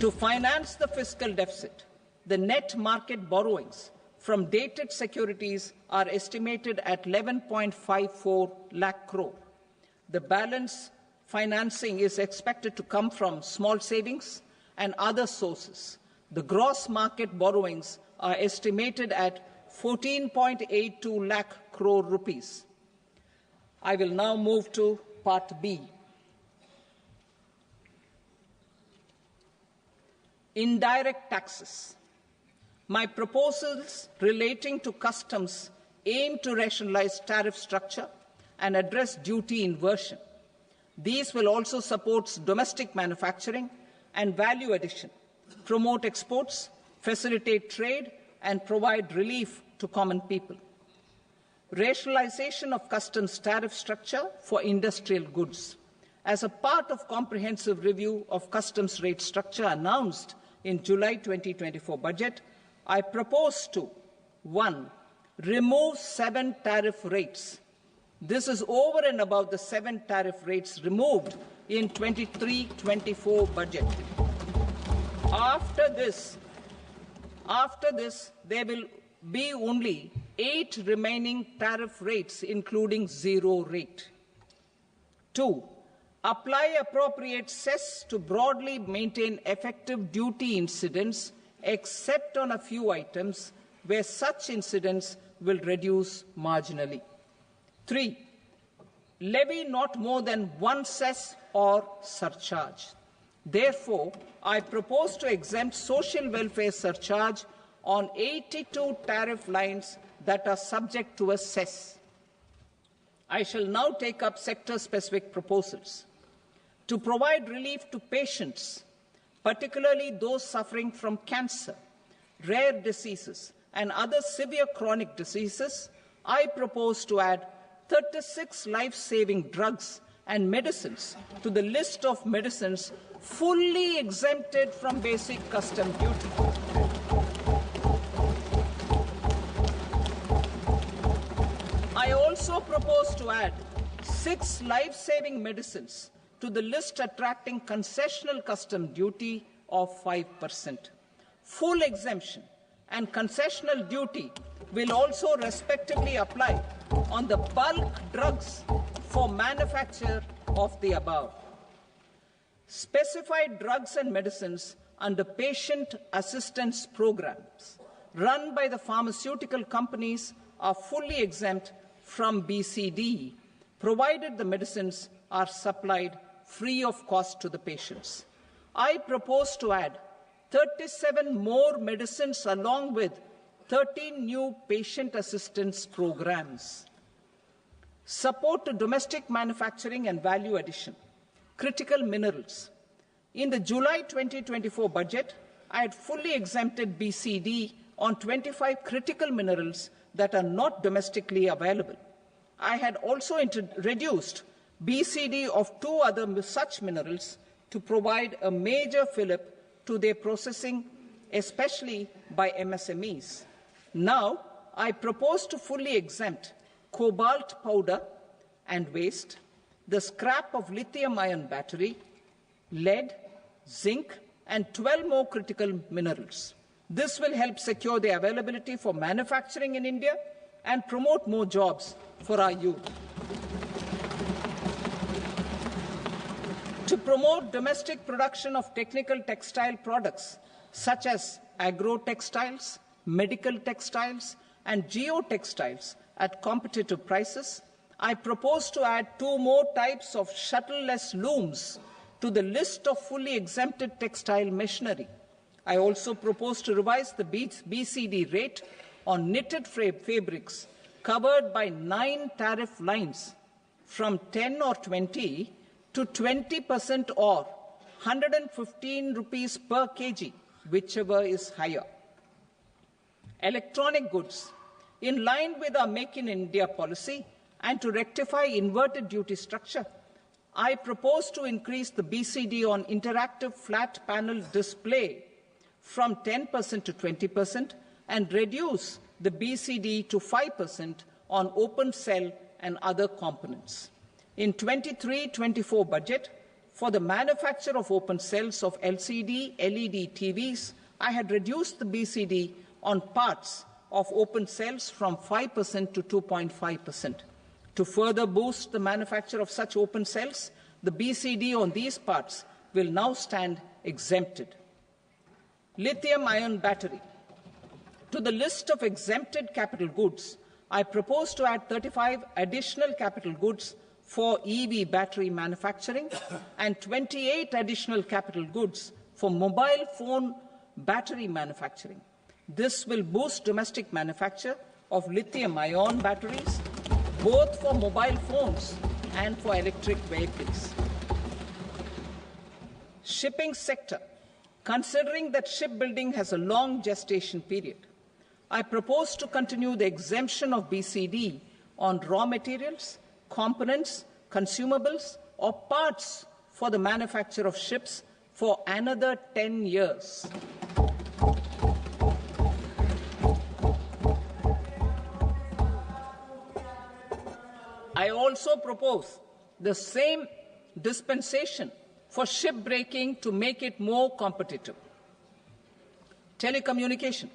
To finance the fiscal deficit, the net market borrowings from dated securities are estimated at 11.54 lakh crore. The balance financing is expected to come from small savings and other sources. The gross market borrowings are estimated at 14.82 lakh crore rupees. I will now move to Part B. Indirect taxes. My proposals relating to customs aim to rationalize tariff structure and address duty inversion. These will also support domestic manufacturing and value addition, promote exports, facilitate trade, and provide relief to common people. Rationalization of customs tariff structure for industrial goods. As a part of comprehensive review of customs rate structure announced in July 2024 budget, I propose to 1. remove 7 tariff rates. This is over and above the 7 tariff rates removed in 23-24 budget. After this, there will be only 8 remaining tariff rates, including 0 rate. 2. Apply appropriate cess to broadly maintain effective duty incidence, except on a few items where such incidence will reduce marginally. 3. Levy not more than 1 cess or surcharge. Therefore, I propose to exempt social welfare surcharge on 82 tariff lines that are subject to a cess. I shall now take up sector-specific proposals. To provide relief to patients, particularly those suffering from cancer, rare diseases, and other severe chronic diseases, I propose to add 36 life-saving drugs and medicines to the list of medicines fully exempted from basic custom duty. I also propose to add 6 life-saving medicines to the list attracting concessional custom duty of 5%. Full exemption and concessional duty will also respectively apply on the bulk drugs for manufacture of the above. Specified drugs and medicines under patient assistance programs run by the pharmaceutical companies are fully exempt from BCD, provided the medicines are supplied free of cost to the patients. I propose to add 37 more medicines along with 13 new patient assistance programs. Support to domestic manufacturing and value addition. Critical minerals. In the July 2024 budget, I had fully exempted BCD on 25 critical minerals that are not domestically available. I had also reduced BCD of 2 other such minerals to provide a major fillip to their processing, especially by MSMEs. Now, I propose to fully exempt cobalt powder and waste, the scrap of lithium-ion battery, lead, zinc, and 12 more critical minerals. This will help secure the availability for manufacturing in India and promote more jobs for our youth. To promote domestic production of technical textile products such as agro-textiles, medical textiles, and geotextiles at competitive prices, I propose to add 2 more types of shuttle-less looms to the list of fully exempted textile machinery. I also propose to revise the BCD rate on knitted fabrics covered by 9 tariff lines from 10 or 20 to 20% or 115 rupees per kg, whichever is higher. Electronic goods. In line with our Make in India policy and to rectify inverted duty structure, I propose to increase the BCD on interactive flat panel display from 10% to 20% and reduce the BCD to 5% on open cell and other components. In 23-24 budget, for the manufacture of open cells of LCD, LED TVs, I had reduced the BCD on parts of open cells from 5% to 2.5%. To further boost the manufacture of such open cells, the BCD on these parts will now stand exempted. Lithium-ion battery. To the list of exempted capital goods, I propose to add 35 additional capital goods for EV battery manufacturing and 28 additional capital goods for mobile phone battery manufacturing. This will boost domestic manufacture of lithium-ion batteries, both for mobile phones and for electric vehicles. Shipping sector. Considering that shipbuilding has a long gestation period, I propose to continue the exemption of BCD on raw materials, components, consumables, or parts for the manufacture of ships for another 10 years. I also propose the same dispensation for shipbreaking to make it more competitive. Telecommunication.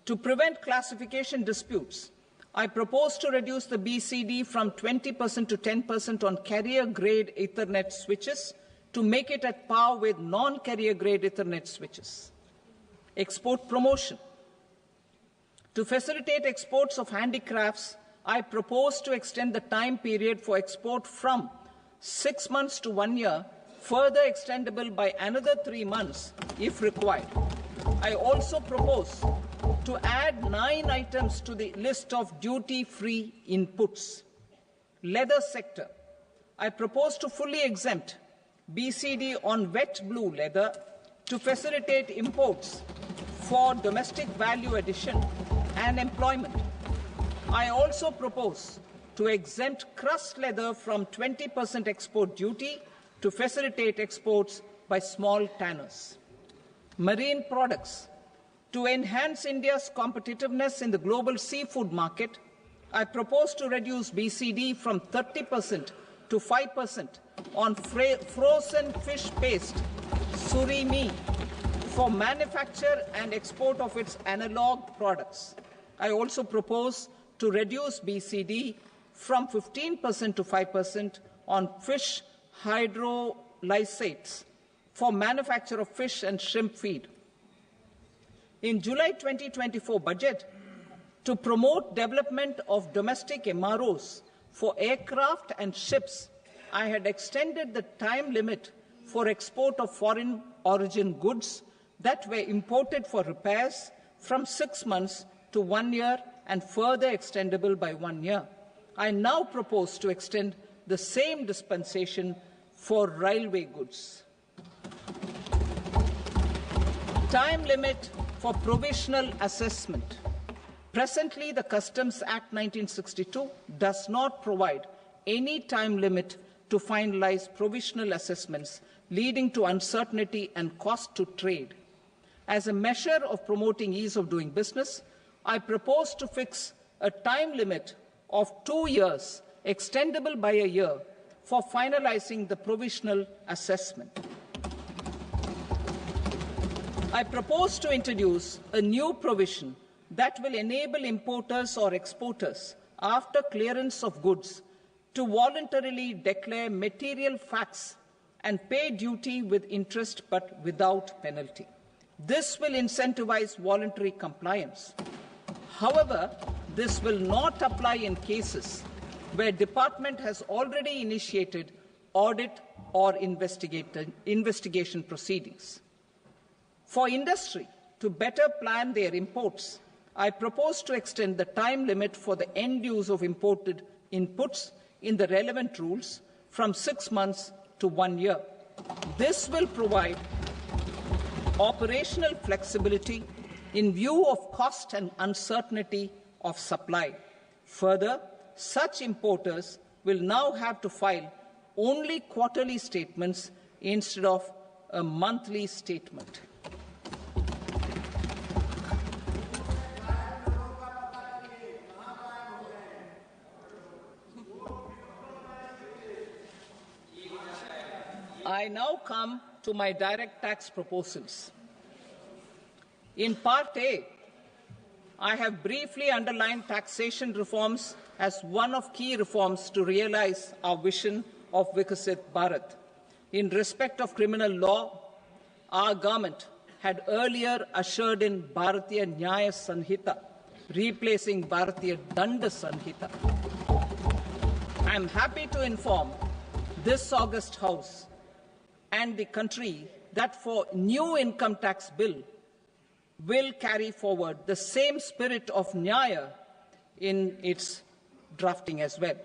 To prevent classification disputes, I propose to reduce the BCD from 20% to 10% on carrier-grade Ethernet switches to make it at par with non-carrier-grade Ethernet switches. Export promotion. To facilitate exports of handicrafts, I propose to extend the time period for export from 6 months to 1 year, further extendable by another 3 months if required. I also propose to add 9 items to the list of duty-free inputs. Leather sector. I propose to fully exempt BCD on wet blue leather to facilitate imports for domestic value addition and employment. I also propose to exempt crust leather from 20% export duty to facilitate exports by small tanners. Marine products. To enhance India's competitiveness in the global seafood market, I propose to reduce BCD from 30% to 5% on frozen fish paste, surimi, for manufacture and export of its analog products. I also propose to reduce BCD from 15% to 5% on fish hydrolysates for manufacture of fish and shrimp feed. In July 2024 budget, to promote development of domestic MROs for aircraft and ships, I had extended the time limit for export of foreign origin goods that were imported for repairs from 6 months to 1 year and further extendable by 1 year. I now propose to extend the same dispensation for railway goods. Time limit for provisional assessment. Presently, the Customs Act 1962 does not provide any time limit to finalize provisional assessments, leading to uncertainty and cost to trade. As a measure of promoting ease of doing business, I propose to fix a time limit of 2 years, extendable by a year, for finalizing the provisional assessment. I propose to introduce a new provision that will enable importers or exporters, after clearance of goods, to voluntarily declare material facts and pay duty with interest but without penalty. This will incentivize voluntary compliance. However, this will not apply in cases where department has already initiated audit or investigation proceedings. For industry to better plan their imports, I propose to extend the time limit for the end use of imported inputs in the relevant rules from 6 months to 1 year. This will provide operational flexibility in view of cost and uncertainty of supply. Further, such importers will now have to file only quarterly statements instead of a monthly statement. I now come to my direct tax proposals. In Part A, I have briefly underlined taxation reforms as one of key reforms to realize our vision of Vikasit Bharat. In respect of criminal law, our government had earlier ushered in Bharatiya Nyaya Sanhita, replacing Bharatiya Danda Sanhita. I am happy to inform this august House and the country that for new income tax bill will carry forward the same spirit of Nyaya in its drafting as well.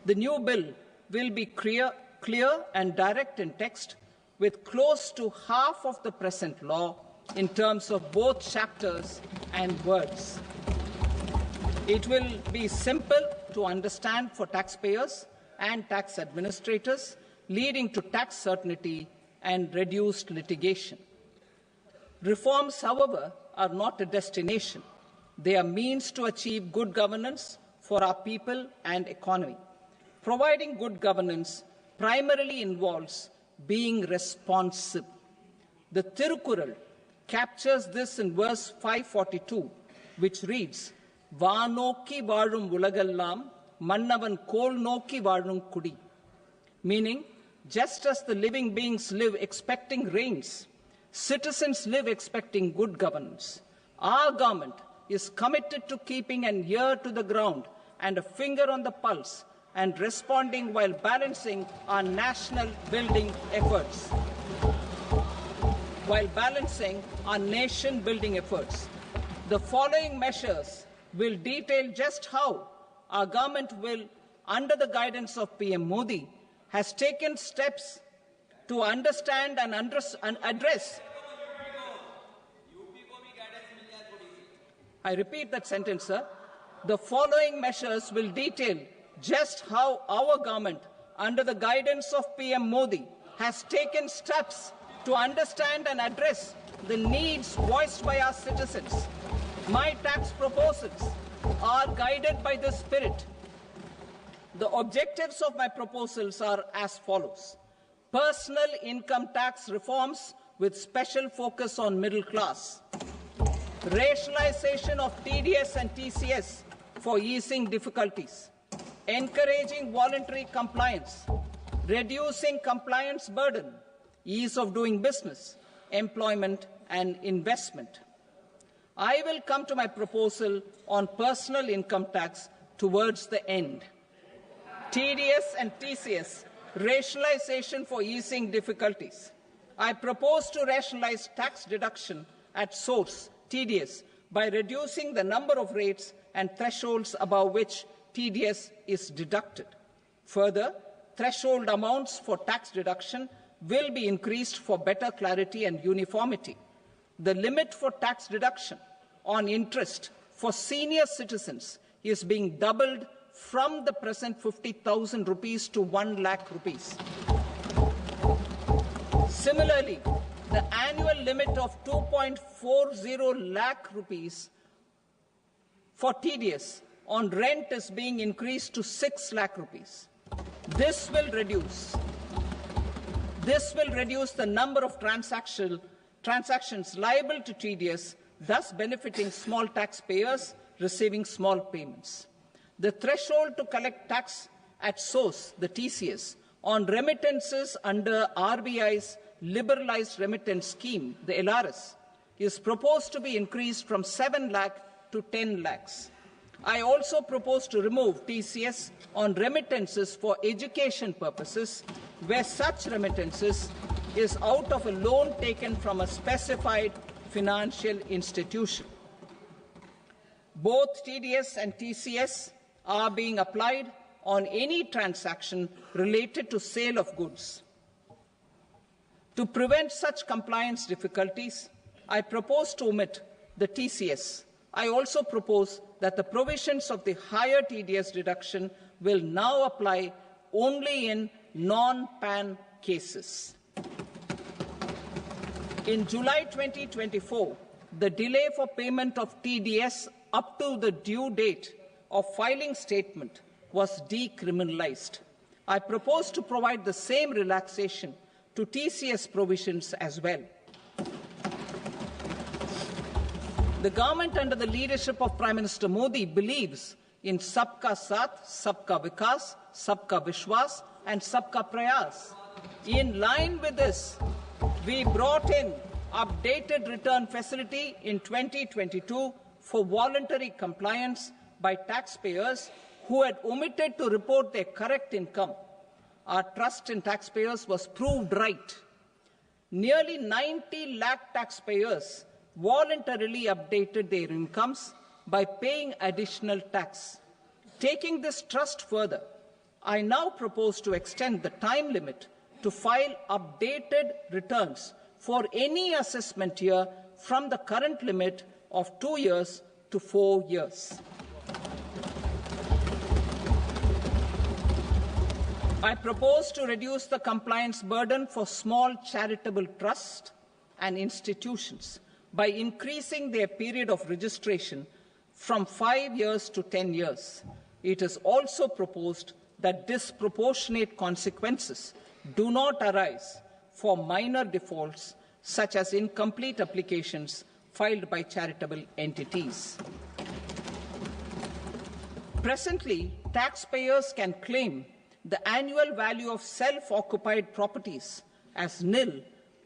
The new bill will be clear and direct in text, with close to half of the present law in terms of both chapters and words. It will be simple to understand for taxpayers and tax administrators, leading to tax certainty and reduced litigation. Reforms, however, are not a destination. They are means to achieve good governance for our people and economy. Providing good governance primarily involves being responsive. The Tirukural captures this in verse 542, which reads, "Vaanokki vaazhum ulagallam, mannavan kol nokki vaazhum kudi," meaning, just as the living beings live expecting rains, citizens live expecting good governance. Our government is committed to keeping an ear to the ground and a finger on the pulse and responding while balancing our national building efforts. The following measures will detail just how our government will, under the guidance of PM Modi, has taken steps to understand and address. I repeat that sentence, sir. The following measures will detail just how our government, under the guidance of PM Modi, has taken steps to understand and address the needs voiced by our citizens. My tax proposals are guided by this spirit. The objectives of my proposals are as follows. Personal income tax reforms with special focus on middle class. Rationalization of TDS and TCS for easing difficulties. Encouraging voluntary compliance. Reducing compliance burden. Ease of doing business, employment and investment. I will come to my proposal on personal income tax towards the end. TDS and TCS, rationalization for easing difficulties. I propose to rationalize tax deduction at source, TDS, by reducing the number of rates and thresholds above which TDS is deducted. Further, threshold amounts for tax deduction will be increased for better clarity and uniformity. The limit for tax deduction on interest for senior citizens is being doubled from the present 50,000 rupees to 1 lakh rupees. Similarly, the annual limit of 2.40 lakh rupees for TDS on rent is being increased to 6 lakh rupees. This will reduce the number of transactions liable to TDS, thus benefiting small taxpayers receiving small payments. The threshold to collect tax at source, the TCS, on remittances under RBI's liberalized remittance scheme, the LRS, is proposed to be increased from 7 lakh to 10 lakhs. I also propose to remove TCS on remittances for education purposes, where such remittances is out of a loan taken from a specified financial institution. Both TDS and TCS are being applied on any transaction related to sale of goods. To prevent such compliance difficulties, I propose to omit the TCS. I also propose that the provisions of the higher TDS deduction will now apply only in non-PAN cases. In July 2024, the delay for payment of TDS up to the due date of filing statement was decriminalized. I propose to provide the same relaxation to TCS provisions as well. The government under the leadership of Prime Minister Modi believes in Sabka Saath, Sabka Vikas, Sabka Vishwas and Sabka Prayas. In line with this, we brought in updated return facility in 2022 for voluntary compliance by taxpayers who had omitted to report their correct income. Our trust in taxpayers was proved right. Nearly 90 lakh taxpayers voluntarily updated their incomes by paying additional tax. Taking this trust further, I now propose to extend the time limit to file updated returns for any assessment year from the current limit of 2 years to 4 years. I propose to reduce the compliance burden for small charitable trusts and institutions by increasing their period of registration from 5 years to 10 years. It is also proposed that disproportionate consequences do not arise for minor defaults such as incomplete applications filed by charitable entities. Presently, taxpayers can claim the annual value of self-occupied properties as nil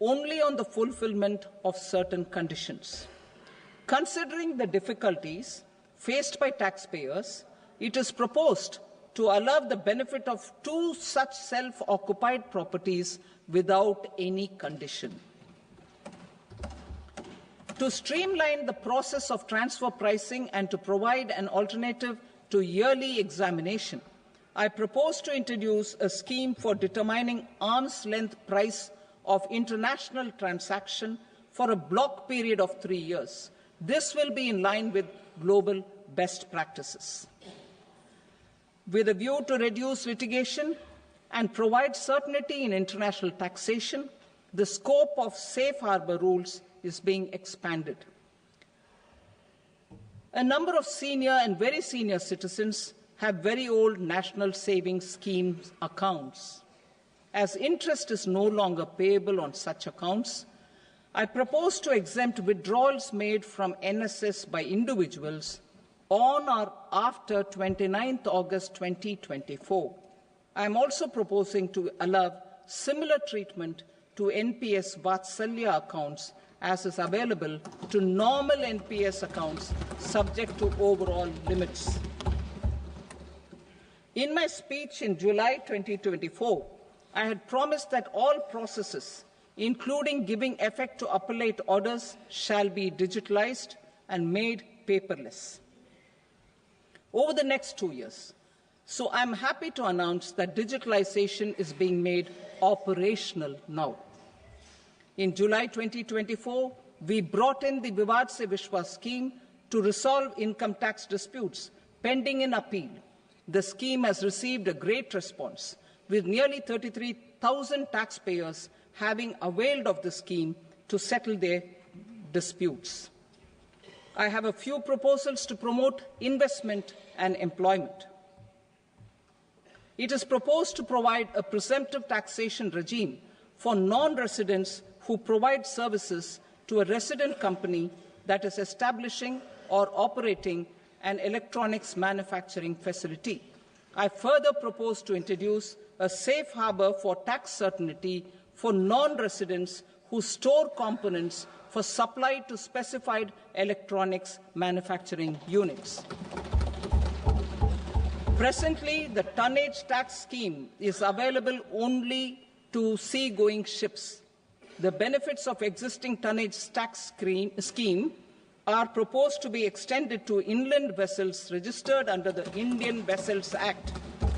only on the fulfillment of certain conditions. Considering the difficulties faced by taxpayers, it is proposed to allow the benefit of 2 such self-occupied properties without any condition. To streamline the process of transfer pricing and to provide an alternative to yearly examination, I propose to introduce a scheme for determining arm's length price of international transaction for a block period of 3 years. This will be in line with global best practices. With a view to reduce litigation and provide certainty in international taxation, the scope of safe harbor rules is being expanded. A number of senior and very senior citizens have very old national savings schemes accounts. As interest is no longer payable on such accounts, I propose to exempt withdrawals made from NSS by individuals on or after 29th August 2024. I am also proposing to allow similar treatment to NPS Vatsalya accounts as is available to normal NPS accounts subject to overall limits. In my speech in July 2024, I had promised that all processes, including giving effect to appellate orders, shall be digitalized and made paperless over the next 2 years. So I'm happy to announce that digitalization is being made operational now. In July 2024, we brought in the Vivad Se Vishwas scheme to resolve income tax disputes pending in appeal. The scheme has received a great response, with nearly 33,000 taxpayers having availed of the scheme to settle their disputes. I have a few proposals to promote investment and employment. It is proposed to provide a presumptive taxation regime for non-residents who provide services to a resident company that is establishing or operating an electronics manufacturing facility. I further propose to introduce a safe harbor for tax certainty for non-residents who store components for supply to specified electronics manufacturing units. Presently, the tonnage tax scheme is available only to sea-going ships. The benefits of existing tonnage tax scheme are proposed to be extended to inland vessels registered under the Indian Vessels Act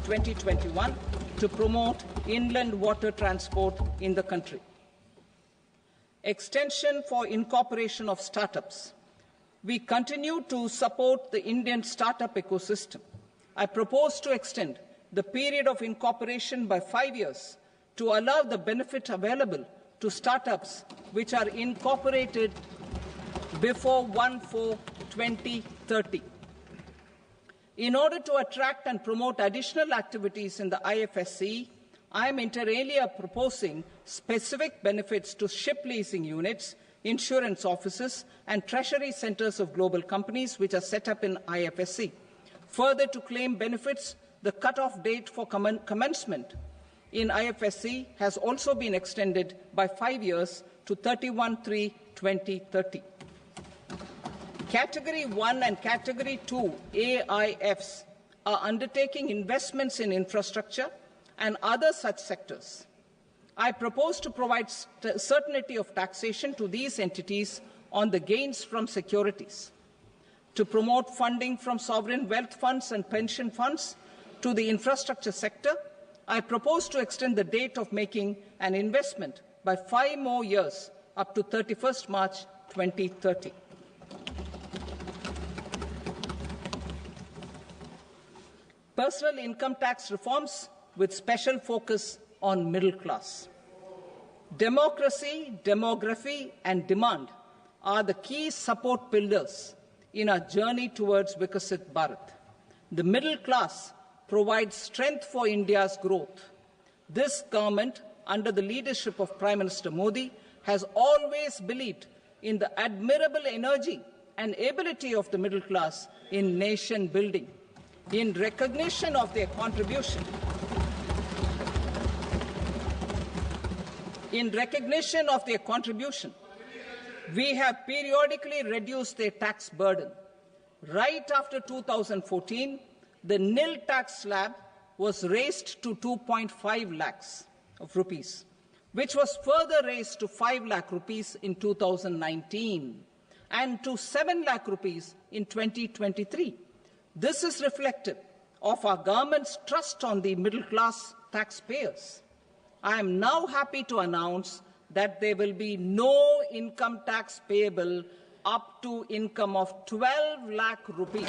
2021 to promote inland water transport in the country. Extension for incorporation of startups. We continue to support the Indian startup ecosystem. I propose to extend the period of incorporation by 5 years to allow the benefit available to startups which are incorporated before 1/4/2030. In order to attract and promote additional activities in the IFSC, I am inter alia proposing specific benefits to ship leasing units, insurance offices, and treasury centers of global companies which are set up in IFSC. Further, to claim benefits, the cut-off date for commencement in IFSC has also been extended by 5 years to 31/3/2030. Category 1 and Category 2 AIFs are undertaking investments in infrastructure and other such sectors. I propose to provide certainty of taxation to these entities on the gains from securities, to promote funding from sovereign wealth funds and pension funds to the infrastructure sector. I propose to extend the date of making an investment by 5 more years up to 31st March 2030. Personal income tax reforms with special focus on middle class. Democracy, demography, and demand are the key support pillars in our journey towards Vikasit Bharat. The middle class provides strength for India's growth. This government, under the leadership of Prime Minister Modi, has always believed in the admirable energy and ability of the middle class in nation building. In recognition of their contribution, we have periodically reduced their tax burden. Right after 2014, the nil tax slab was raised to 2.5 lakhs of rupees, which was further raised to 5 lakh rupees in 2019 and to 7 lakh rupees in 2023. This is reflective of our government's trust on the middle class taxpayers. I am now happy to announce that there will be no income tax payable up to income of 12 lakh rupees.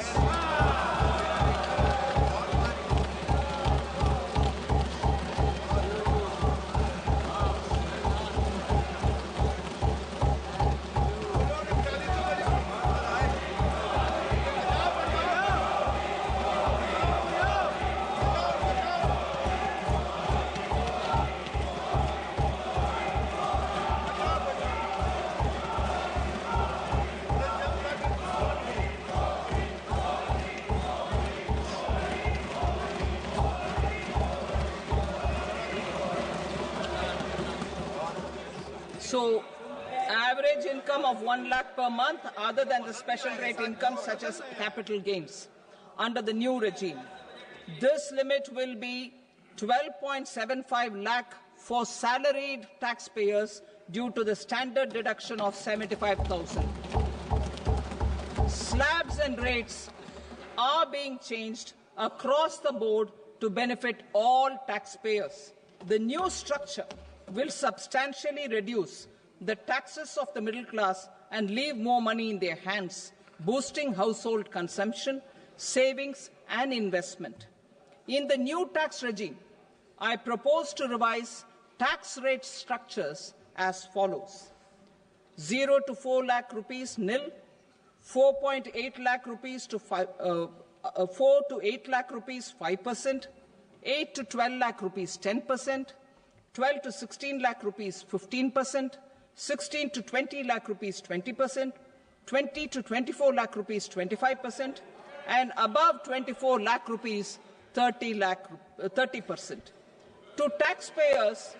So, average income of 1 lakh per month, other than the special rate income such as capital gains, under the new regime. This limit will be 12.75 lakh for salaried taxpayers due to the standard deduction of 75,000. Slabs and rates are being changed across the board to benefit all taxpayers. The new structure will substantially reduce the taxes of the middle class and leave more money in their hands, boosting household consumption, savings, and investment. In the new tax regime, I propose to revise tax rate structures as follows: 0 to 4 lakh rupees nil, 4.8 lakh rupees to 4 to 8 lakh rupees 5%, 8 to 12 lakh rupees 10%, 12 to 16 lakh rupees 15%, 16 to 20 lakh rupees 20%, 20 to 24 lakh rupees 25%, and above 24 lakh rupees 30%. To taxpayers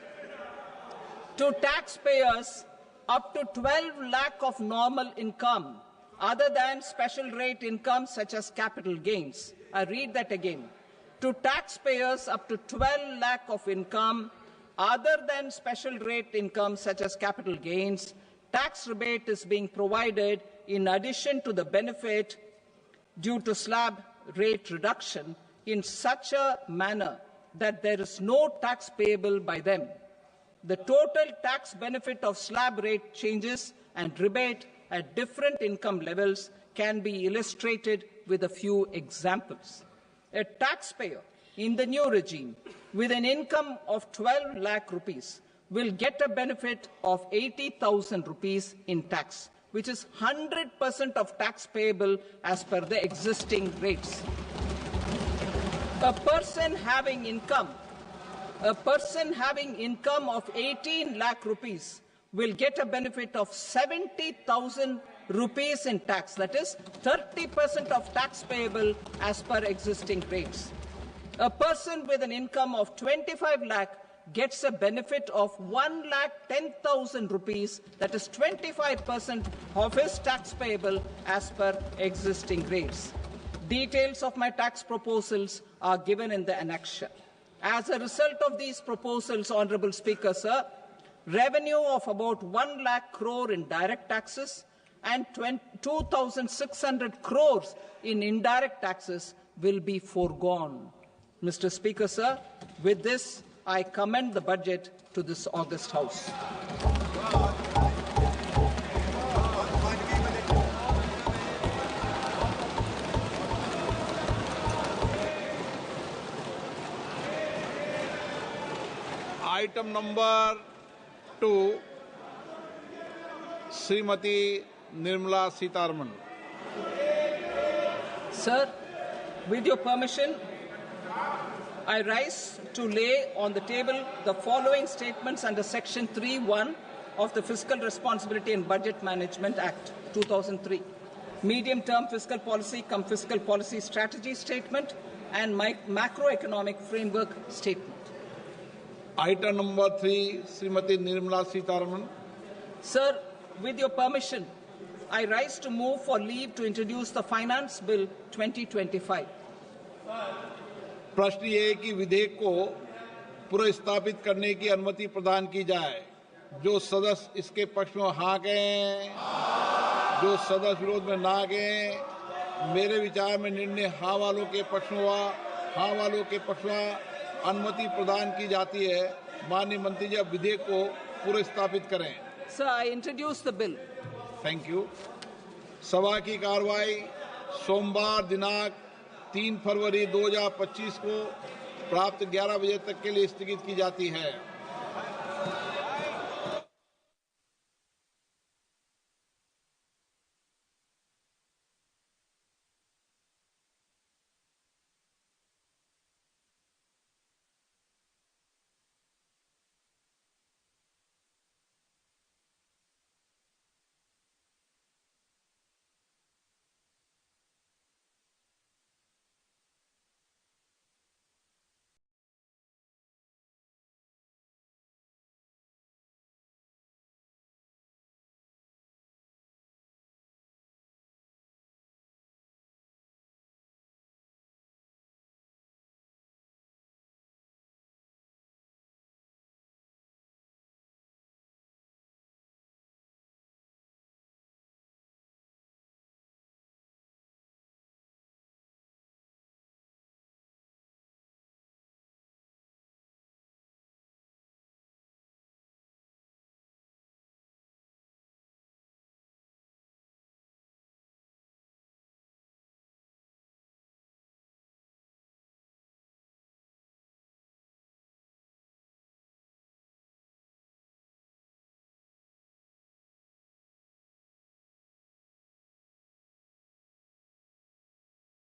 up to 12 lakh of normal income, other than special rate income such as capital gains. I read that again. To taxpayers up to 12 lakh of income, other than special rate income such as capital gains, tax rebate is being provided in addition to the benefit due to slab rate reduction in such a manner that there is no tax payable by them. The total tax benefit of slab rate changes and rebate at different income levels can be illustrated with a few examples. A taxpayer in the new regime with an income of 12 lakh rupees will get a benefit of 80,000 rupees in tax, which is 100% of tax payable as per the existing rates. A person having income of 18 lakh rupees will get a benefit of 70,000 rupees in tax, that is 30% of tax payable as per existing rates. A person with an income of 25 lakh gets a benefit of 1,10,000 rupees, that is 25% of his tax payable as per existing rates. Details of my tax proposals are given in the annexure. As a result of these proposals, Honorable Speaker, sir, revenue of about 1 lakh crore in direct taxes and 2,600 crores in indirect taxes will be foregone. Mr. Speaker, sir, with this, I commend the budget to this august House. Item number 2, Srimati Nirmala Sitharaman. Sir, with your permission, I rise to lay on the table the following statements under Section 3(1) of the Fiscal Responsibility and Budget Management Act 2003. Medium-term fiscal policy cum fiscal policy strategy statement and macroeconomic framework statement. Item number 3, Srimati Nirmala Sitharaman. Sir, with your permission, I rise to move for leave to introduce the Finance Bill 2025. प्रश्न ये है कि विधेयक को पुनर्स्थापित करने की अनुमति प्रदान की जाए। जो सदस्य इसके पक्ष में हाँ कहें, जो सदस्य विरोध में ना कहें। मेरे विचार में निर्णय हाँ वालों के पक्ष में हुआ। हाँ वालों के पक्ष में अनुमति प्रदान की जाती है। माननीय मंत्री जी, अब विधेयक को पुनर्स्थापित करें। Sir, I introduce the bill. Thank you. सभा की कार्रवाई सोमवार दिनांक 3 फरवरी 2025 को प्राप्त 11 बजे तक के लिए स्थगित की जाती है।